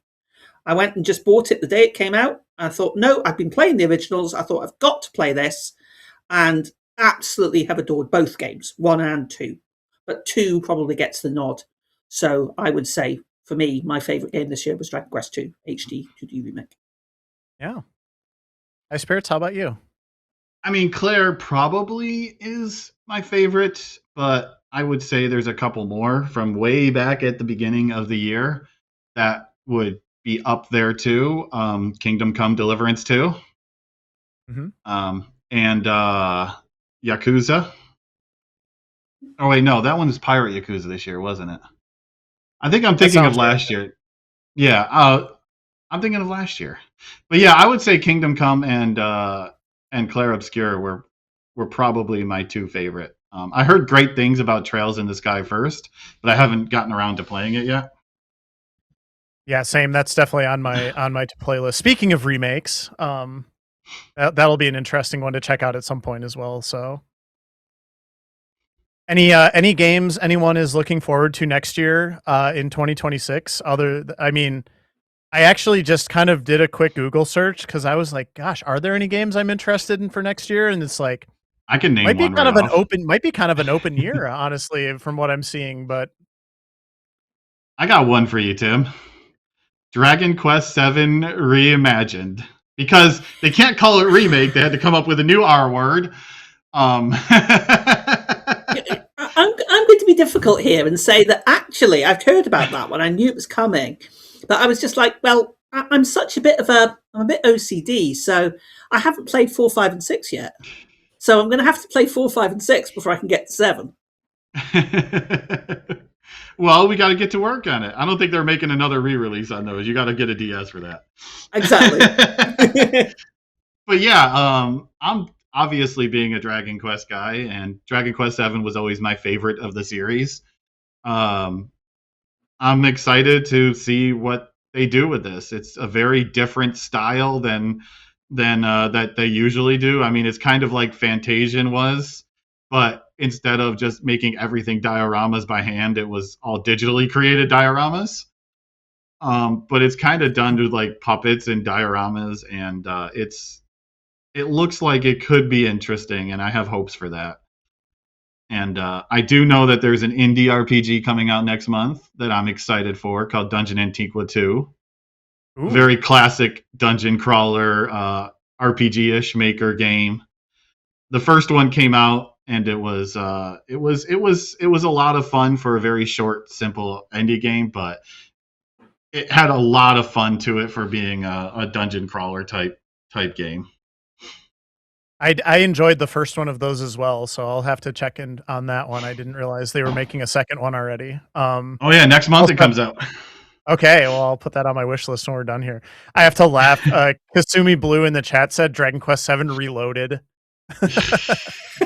I went and just bought it the day it came out. I thought, no, I've been playing the originals. I thought I've got to play this, and absolutely have adored both games, 1 and 2. But 2 probably gets the nod. So I would say, for me, my favourite game this year was Dragon Quest II HD-2D Remake. Yeah. High Spirits, how about you? I mean, Claire probably is my favorite, but I would say there's a couple more from way back at the beginning of the year that would be up there too. Kingdom Come Deliverance 2. And Yakuza. Oh wait, no, that one is Pirate Yakuza this year, wasn't it? I think I'm thinking of last year. Yeah, I'm thinking of last year. But yeah, I would say Kingdom Come and Clair Obscur were probably my two favorite. I heard great things about Trails in the Sky first, but I haven't gotten around to playing it yet. Yeah, same. That's definitely on my playlist. Speaking of remakes, that'll be an interesting one to check out at some point as well. So, any games anyone is looking forward to next year in 2026? I actually just kind of did a quick Google search because I was like, "Gosh, are there any games I'm interested in for next year?" And it's like, I can name might be one kind right of off. might be kind of an open year, honestly, from what I'm seeing. But I got one for you, Tim. Dragon Quest VII Reimagined. Because they can't call it remake, they had to come up with a new R word. I'm going to be difficult here and say that actually I've heard about that one. I knew it was coming, but I was just like, well, I'm a bit OCD, so I haven't played 4, 5, and 6 yet. So I'm going to have to play 4, 5, and 6 before I can get to 7. Well, we got to get to work on it. I don't think they're making another re-release on those. You got to get a DS for that. Exactly. But yeah, I'm obviously being a Dragon Quest guy, and Dragon Quest VII was always my favorite of the series. I'm excited to see what they do with this. It's a very different style than that they usually do. I mean, it's kind of like Fantasian was but instead of just making everything dioramas by hand, it was all digitally created dioramas. But it's kind of done to like puppets and dioramas, and it looks like it could be interesting, and I have hopes for that. And I do know that there's an indie RPG coming out next month that I'm excited for, called Dungeon Antiqua 2. Ooh. Very classic dungeon crawler, RPG-ish maker game. The first one came out, and it was a lot of fun for a very short, simple indie game, but it had a lot of fun to it for being a dungeon crawler type game. I enjoyed the first one of those as well, so I'll have to check in on that one. I didn't realize they were making a second one already. Oh yeah, next month it comes out. Okay, well, I'll put that on my wish list when we're done here. I have to laugh. Kasumi Blue in the chat said Dragon Quest VII Reloaded.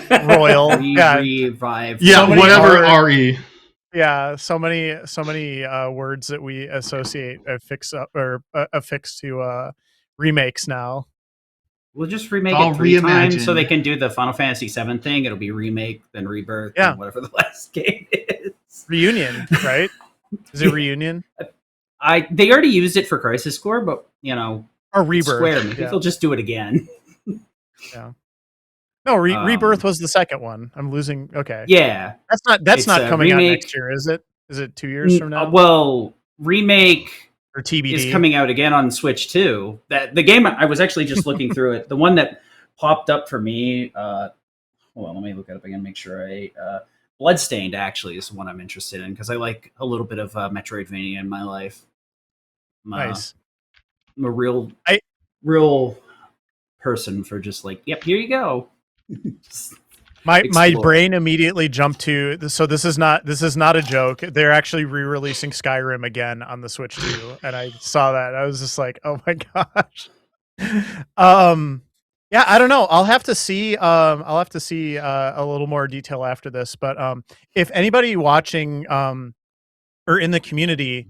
Royal. Revive. Yeah, So many whatever R- RE. Yeah, so many words that we associate affix to remakes now. We'll just remake It's all it 3 times so reimagined. they can do the Final Fantasy VII thing. It'll be remake, then rebirth, Yeah. and whatever the last game is. Reunion, right? Is it Reunion? They already used it for Crisis Core, but Or Rebirth? Square, maybe Yeah. they'll just do it again. No, Rebirth was the second one. I'm losing. Okay. Yeah, That's It's not a coming out remake. next year, is it? Is it 2 years from now? Well, remake Or TBD? is coming out again on Switch too. That the game I was actually just looking through it. The one that popped up for me. Hold on, let me look it up again. Make sure Bloodstained actually is the one I'm interested in because I like a little bit of Metroidvania in my life. Nice. I'm a real person for just like, yep, here you go. My Explore. brain immediately jumped to, so this is not a joke. They're actually re-releasing Skyrim again on the Switch too, and I saw that. I was just like, oh my gosh. Yeah, I don't know. I'll have to see a little more detail after this, but if anybody watching or in the community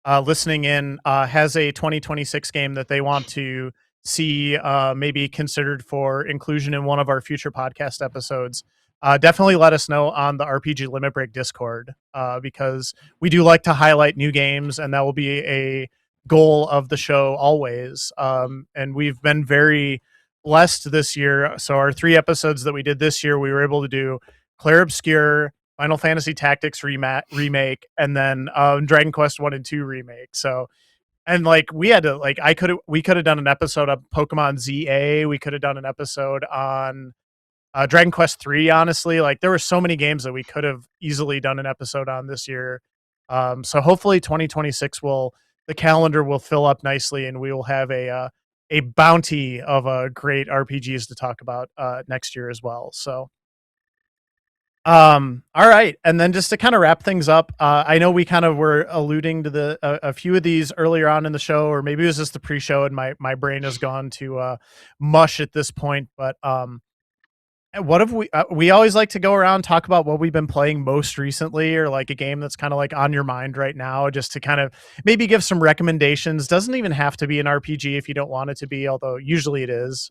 listening in has a 2026 game that they want to see maybe considered for inclusion in one of our future podcast episodes, definitely let us know on the RPG Limit Break Discord, because we do like to highlight new games, and that will be a goal of the show always. And we've been very blessed this year. So our 3 episodes that we did this year, we were able to do Claire Obscure, Final Fantasy Tactics remake, and then Dragon Quest 1 and 2 remake. So, and like we had to we could have done an episode of Pokemon ZA. We could have done an episode on Dragon Quest 3. Honestly, like there were so many games that we could have easily done an episode on this year. So hopefully 2026 the calendar will fill up nicely, and we will have a bounty of great RPGs to talk about next year as well. So. All right. And then just to kind of wrap things up, I know we kind of were alluding to a few of these earlier on in the show, or maybe it was just the pre-show and my brain has gone to mush at this point. But what have we always like to go around, talk about what we've been playing most recently, or like a game that's kind of like on your mind right now, just to kind of maybe give some recommendations. Doesn't even have to be an RPG if you don't want it to be, although usually it is,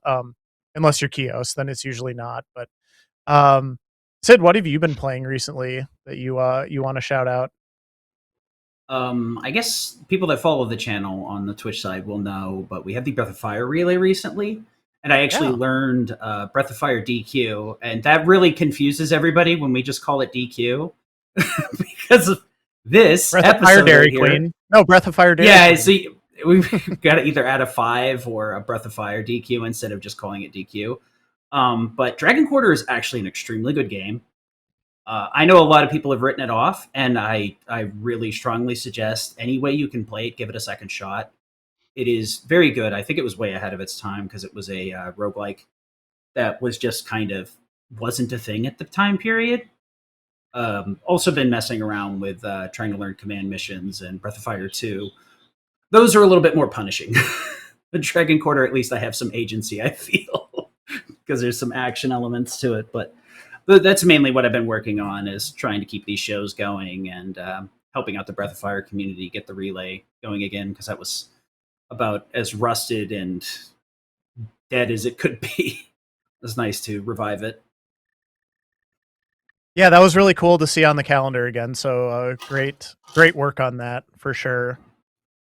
unless you're Kios, then it's usually not. But Sid, what have you been playing recently that you want to shout out? I guess people that follow the channel on the Twitch side will know, but we had the Breath of Fire relay recently, and I actually learned Breath of Fire DQ, and that really confuses everybody when we just call it DQ because of this Breath of Fire Dairy right Queen. No, Breath of Fire Dairy yeah, Queen. see, we've got to either add a 5 or a Breath of Fire DQ instead of just calling it DQ. But Dragon Quarter is actually an extremely good game. I know a lot of people have written it off, and I really strongly suggest any way you can play it, give it a second shot. It is very good. I think it was way ahead of its time because it was a roguelike that was just kind of wasn't a thing at the time period. Also been messing around with trying to learn command missions and Breath of Fire 2. Those are a little bit more punishing. The Dragon Quarter, at least I have some agency, I feel, because there's some action elements to it. But that's mainly what I've been working on, is trying to keep these shows going and helping out the Breath of Fire community get the relay going again, because that was about as rusted and dead as it could be. It was nice to revive it. Yeah, that was really cool to see on the calendar again. So great work on that for sure.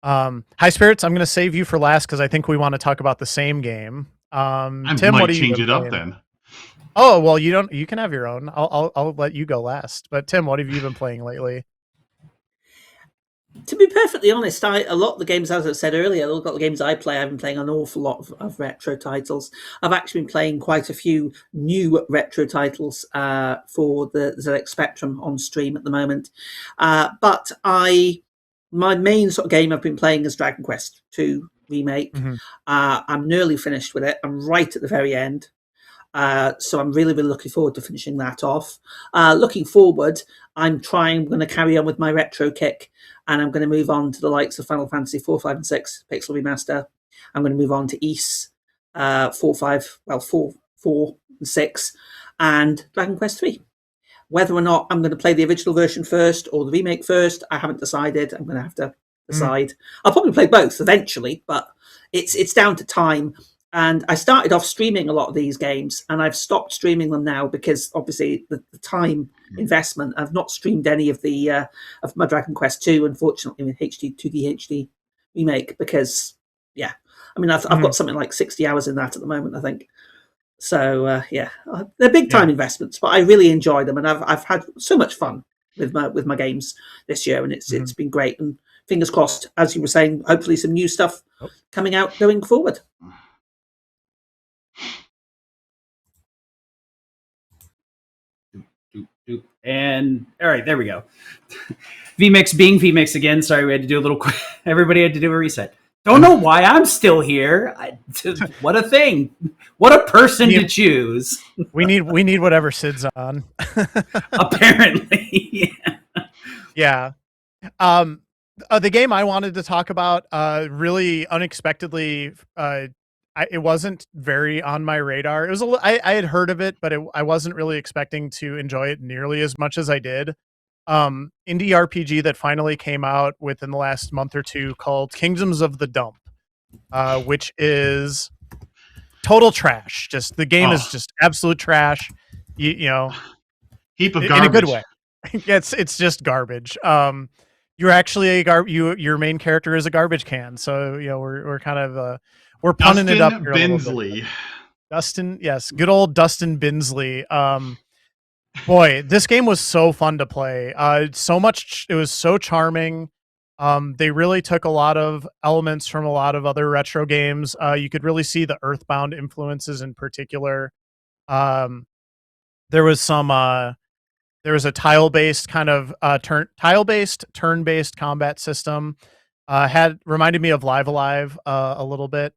High Spirits, I'm going to save you for last because I think we want to talk about the same game. I Tim, what might have you change been it up playing? then. Oh well, you don't. You can have your own. I'll let you go last. But Tim, what have you been playing lately? To be perfectly honest, a lot of the games, as I said earlier, a lot of the games I play, I've been playing an awful lot of retro titles. I've actually been playing quite a few new retro titles for the ZX Spectrum on stream at the moment. But my main sort of game I've been playing is Dragon Quest II Remake. Mm-hmm. I'm nearly finished with it. I'm right at the very end. So I'm really, really looking forward to finishing that off. Looking forward, I'm going to carry on with my retro kick, and I'm going to move on to the likes of Final Fantasy 4, 5, and 6 Pixel Remaster. I'm going to move on to Ys 4, 5, well, 4, and 6, and Dragon Quest 3. Whether or not I'm going to play the original version first or the remake first, I haven't decided. I'm going to have to decide. I'll probably play both eventually, but it's down to time. And I started off streaming a lot of these games, and I've stopped streaming them now because obviously the time investment. I've not streamed any of the of my Dragon Quest 2, unfortunately, with HD-2D HD remake because, yeah, I mean I've got something like 60 hours in that at the moment, I think. So yeah, they're big time investments, but I really enjoy them, and I've had so much fun with my games this year, and it's been great. And fingers crossed, as you were saying, hopefully some new stuff coming out going forward. And all right, there we go. VMix being VMix again. Sorry, we had to do a little quick. Everybody had to do a reset. Don't know why I'm still here. What a thing. What a person to choose. We need whatever Sid's on. Apparently. Yeah. The game I wanted to talk about really unexpectedly it wasn't very on my radar. It was I had heard of it, but I wasn't really expecting to enjoy it nearly as much as I did. Indie RPG that finally came out within the last month or two called Kingdoms of the Dump, which is total trash. Just the game is just absolute trash. You know, heap of garbage in a good way. it's just garbage. You're actually your main character is a garbage can, so we're kind of we're punning it up here a little bit. Dustin, yes, good old Dustin Binsley. Boy, this game was so fun to play. It was so charming. They really took a lot of elements from a lot of other retro games. You could really see the Earthbound influences in particular. There was a tile-based kind of turn-based combat system. Reminded me of Live Alive a little bit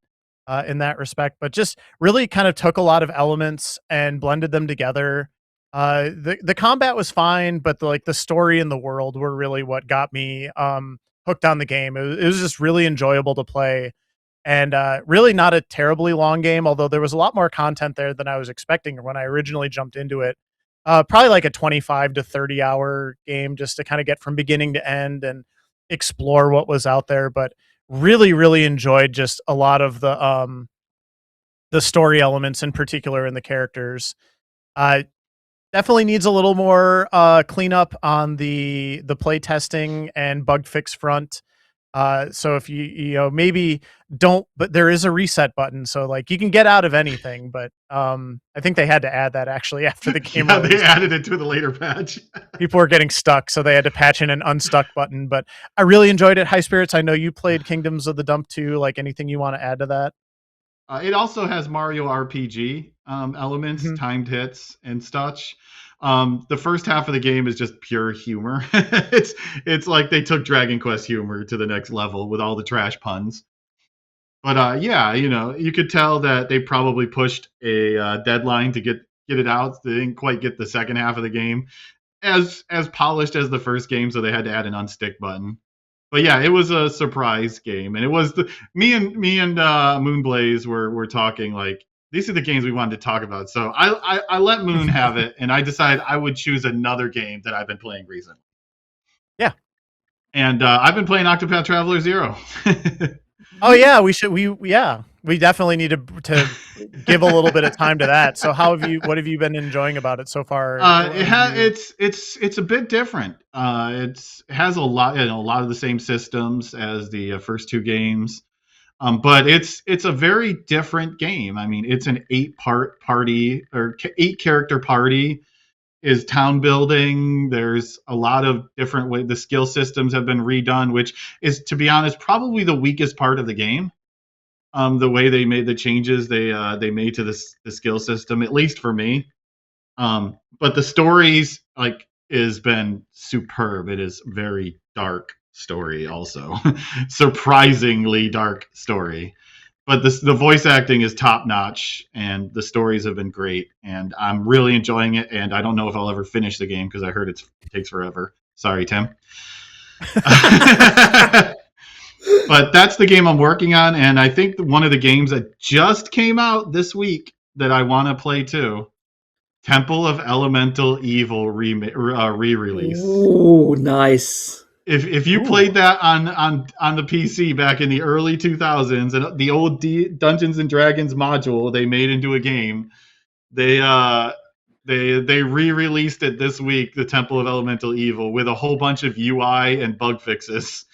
in that respect, but just really kind of took a lot of elements and blended them together. The combat was fine, but the story and the world were really what got me hooked on the game. It was just really enjoyable to play, and really not a terribly long game, although there was a lot more content there than I was expecting when I originally jumped into it. Probably like a 25 to 30 hour game just to kind of get from beginning to end and explore what was out there. But really, really enjoyed just a lot of the story elements in particular and the characters. Definitely needs a little more cleanup on the play testing and bug fix front. So if you maybe don't, but there is a reset button, so you can get out of anything. But I think they had to add that actually after the game. Yeah, they added it to the later patch. People were getting stuck, so they had to patch in an unstuck button. But I really enjoyed it. High Spirits, I know you played Kingdoms of the Dump too. Anything you want to add to that? It also has Mario RPG elements, timed hits, and such. The first half of the game is just pure humor. it's like they took Dragon Quest humor to the next level with all the trash puns. But yeah, you could tell that they probably pushed a deadline to get it out. They didn't quite get the second half of the game as polished as the first game, so they had to add an unstick button. But yeah, it was a surprise game, and it was me and Moonblaze were talking these are the games we wanted to talk about. So I let Moon have it, and I decided I would choose another game that I've been playing recently. Yeah, and I've been playing Octopath Traveler 0. Oh yeah, we definitely need to give a little bit of time to that. So what have you been enjoying about it so far? It's a bit different. It has a lot, a lot of the same systems as the first two games. But it's a very different game. I mean, it's an 8-part party or 8-character party. Is town building. There's a lot of different ways. The skill systems have been redone, which is, to be honest, probably the weakest part of the game. The way they made the changes they made to the skill system, at least for me. But the stories has been superb. It is very dark story, also surprisingly dark story. But the voice acting is top notch, and the stories have been great, and I'm really enjoying it. And I don't know if I'll ever finish the game because I heard it takes forever. Sorry, Tim. But that's the game I'm working on, and I think one of the games that just came out this week that I want to play too, Temple of Elemental Evil re-release. Ooh, nice. If you played that on the PC back in the early 2000s, and the old Dungeons and Dragons module they made into a game, they re-released it this week, the Temple of Elemental Evil, with a whole bunch of UI and bug fixes.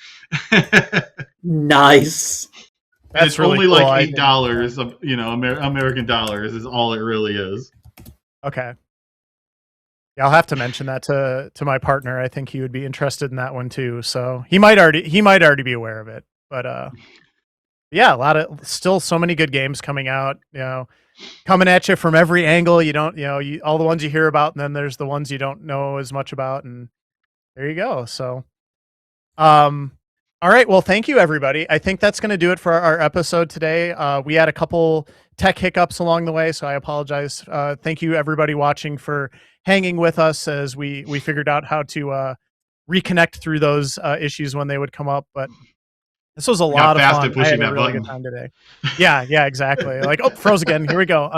Nice. That's it's really only cool. like $8, American dollars is all it really is. Okay. Yeah, I'll have to mention that to my partner. I think he would be interested in that one too. So he might already be aware of it. But yeah, still so many good games coming out, coming at you from every angle. You don't, all the ones you hear about, and then there's the ones you don't know as much about, and there you go. So all right. Well, thank you, everybody. I think that's going to do it for our episode today. We had a couple tech hiccups along the way, so I apologize. Thank you, everybody watching, for hanging with us as we figured out how to reconnect through those issues when they would come up. But this was a lot of fun. I had a really good time today. Yeah, exactly. Like, froze again. Here we go.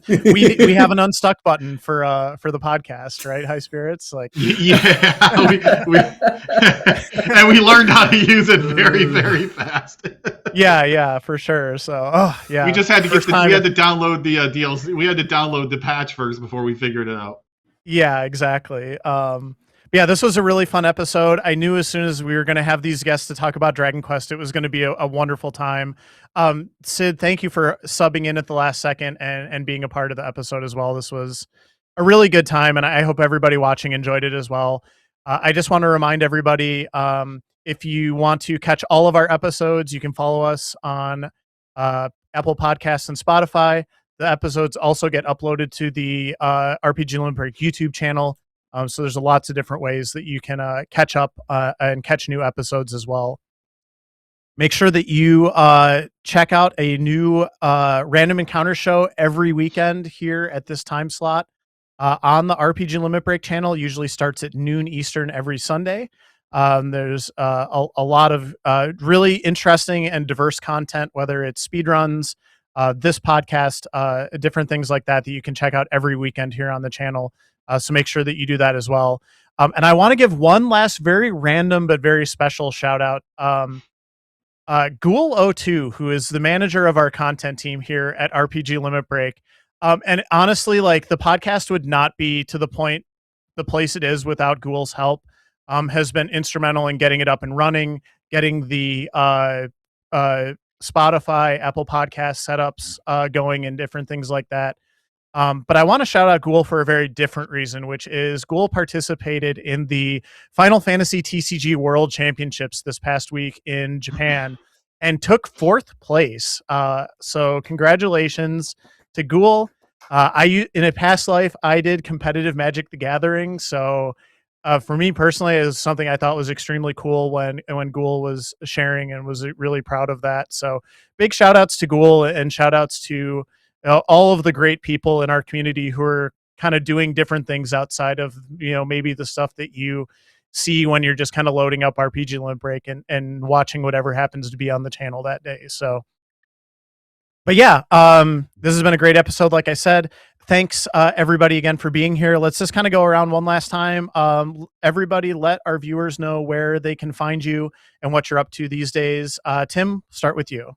We have an unstuck button for the podcast, right? High Spirits, like and we learned how to use it very, very fast. yeah, for sure. So, we just had to we had to download the DLC. We had to download the patch first before we figured it out. Yeah, exactly. Yeah, this was a really fun episode. I knew as soon as we were going to have these guests to talk about Dragon Quest, it was going to be a wonderful time. Sid, thank you for subbing in at the last second and being a part of the episode as well. This was a really good time, and I hope everybody watching enjoyed it as well. I just want to remind everybody, if you want to catch all of our episodes, you can follow us on Apple Podcasts and Spotify. The episodes also get uploaded to the RPG Limit Break YouTube channel. So there's lots of different ways that you can catch up and catch new episodes as well. Make sure that you check out a new random encounter show every weekend here at this time slot on the RPG Limit Break channel. Usually starts at noon Eastern every Sunday. There's a lot of really interesting and diverse content, whether it's speedruns, this podcast, different things like that you can check out every weekend here on the channel. So make sure that you do that as well. And I want to give one last very random but very special shout out. Ghoul02, who is the manager of our content team here at RPG Limit Break. And honestly, like, the podcast would not be to the place it is without Ghoul's help. Has been instrumental in getting it up and running, getting the Spotify, Apple Podcast setups going, and different things like that. But I want to shout out Ghoul for a very different reason, which is Ghoul participated in the Final Fantasy TCG World Championships this past week in Japan and took 4th place. So congratulations to Ghoul. In a past life, I did competitive Magic the Gathering. So for me personally, it was something I thought was extremely cool when Ghoul was sharing, and was really proud of that. So big shout outs to Ghoul, and shout outs to all of the great people in our community who are kind of doing different things outside of, maybe the stuff that you see when you're just kind of loading up RPG Limit Break and watching whatever happens to be on the channel that day. So, but yeah, this has been a great episode. Like I said, thanks everybody again for being here. Let's just kind of go around one last time. Everybody, let our viewers know where they can find you and what you're up to these days. Tim, start with you.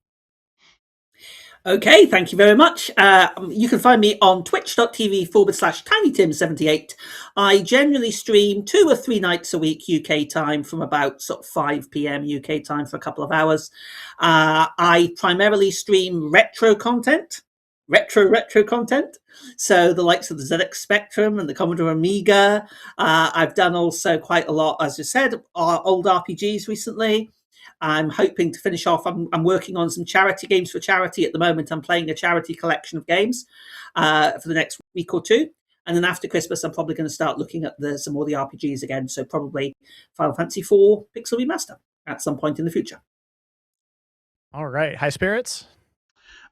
Okay, thank you very much. You can find me on twitch.tv/tinytim78. I generally stream 2 or 3 nights a week UK time from about sort of 5 p.m. UK time for a couple of hours. I primarily stream retro content. Retro content. So the likes of the ZX Spectrum and the Commodore Amiga. I've done also quite a lot, as I said, old RPGs recently. I'm hoping to finish off. I'm working on some charity games for charity at the moment. I'm playing a charity collection of games for the next week or two. And then after Christmas, I'm probably going to start looking at some more of the RPGs again. So probably Final Fantasy IV Pixel Remaster at some point in the future. All right. High Spirits?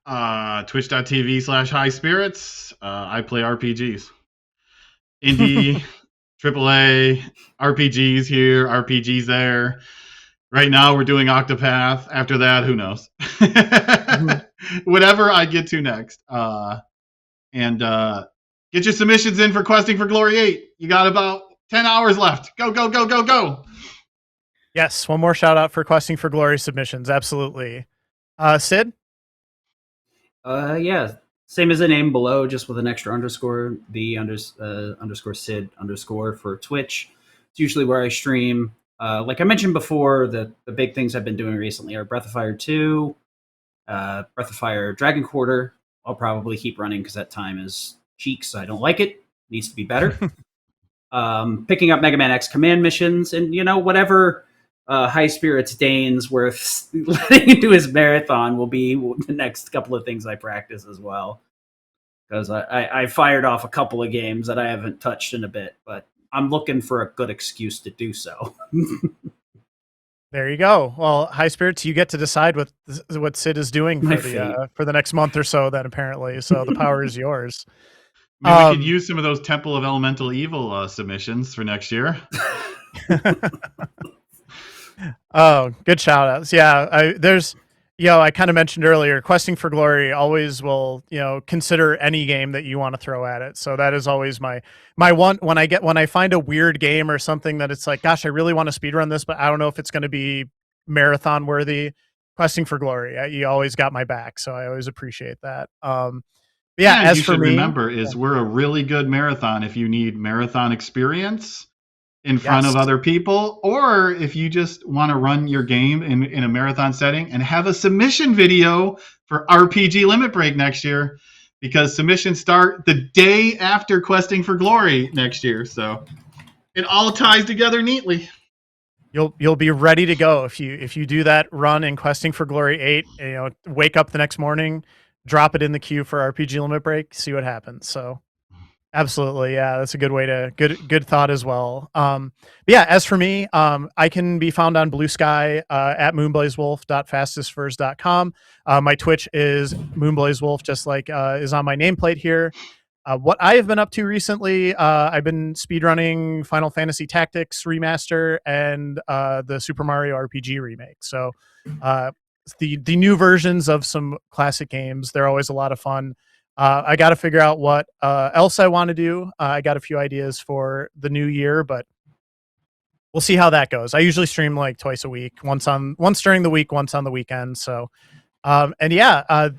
Twitch.tv/High Spirits. I play RPGs. Indie, AAA, RPGs here, RPGs there. Right now, we're doing Octopath. After that, who knows? Whatever I get to next. And get your submissions in for Questing for Glory 8. You got about 10 hours left. Go, go, go, go, go. Yes, one more shout out for Questing for Glory submissions. Absolutely. Sid? Yeah, same as the name below, just with an extra underscore, underscore Sid underscore for Twitch. It's usually where I stream. Like I mentioned before, the big things I've been doing recently are Breath of Fire 2, Breath of Fire Dragon Quarter. I'll probably keep running because that time is cheeks. I don't like it. Needs to be better. Picking up Mega Man X Command missions, and whatever High Spirits deigns worth letting into his marathon will be the next couple of things I practice as well. Because I fired off a couple of games that I haven't touched in a bit, but I'm looking for a good excuse to do so. There you go. Well, High Spirits, you get to decide what Sid is doing for the next month or so then, apparently. So the power is yours. I mean, we could use some of those Temple of Elemental Evil submissions for next year. Oh, good shout outs. Yeah, I kind of mentioned earlier, Questing for Glory always will, consider any game that you want to throw at it. So that is always my one when I find a weird game or something that it's like, gosh, I really want to speedrun this, but I don't know if it's going to be marathon worthy. Questing for Glory, you always got my back, so I always appreciate that. Yeah, as you for should me, remember we're a really good marathon if you need marathon experience in front of other people, or if you just want to run your game in a marathon setting and have a submission video for RPG Limit Break next year, because submissions start the day after Questing for Glory next year. So it all ties together neatly. You'll be ready to go if you do that run in Questing for Glory 8, wake up the next morning, drop it in the queue for RPG Limit Break, see what happens. So absolutely. Yeah, that's a good way to good thought as well. But yeah, as for me, I can be found on Blue Sky at moonblazewolf.fastestfurs.com. My Twitch is moonblazewolf, just like is on my nameplate here. What I have been up to recently, I've been speedrunning Final Fantasy Tactics Remaster and the Super Mario RPG remake. So the new versions of some classic games, they're always a lot of fun. I got to figure out what else I want to do. I got a few ideas for the new year, but we'll see how that goes. I usually stream like twice a week, once during the week, once on the weekend. So, and yeah,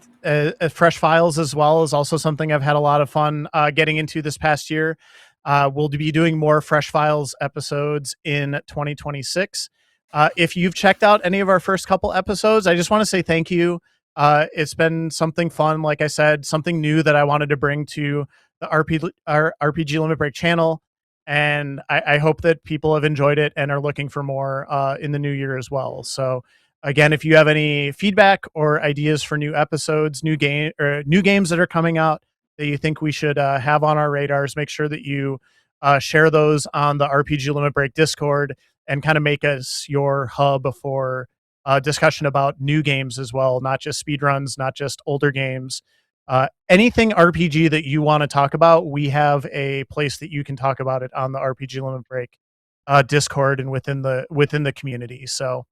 Fresh Files as well is also something I've had a lot of fun getting into this past year. We'll be doing more Fresh Files episodes in 2026. If you've checked out any of our first couple episodes, I just want to say thank you. It's been something fun, like I said, something new that I wanted to bring to the RPG Limit Break channel, and I hope that people have enjoyed it and are looking for more in the new year as well. So again, if you have any feedback or ideas for new episodes, new games that are coming out that you think we should have on our radars, make sure that you share those on the RPG Limit Break Discord and kind of make us your hub for discussion about new games as well, not just speedruns, not just older games. Anything RPG that you want to talk about, we have a place that you can talk about it on the RPG Limit Break Discord and within the community. So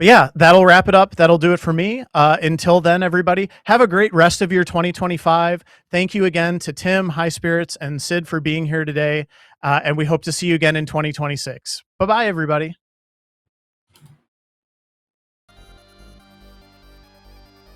But yeah, that'll wrap it up. That'll do it for me. Until then, everybody, have a great rest of your 2025. Thank you again to Tim, High Spirits, and Sid for being here today. And we hope to see you again in 2026. Bye-bye, everybody.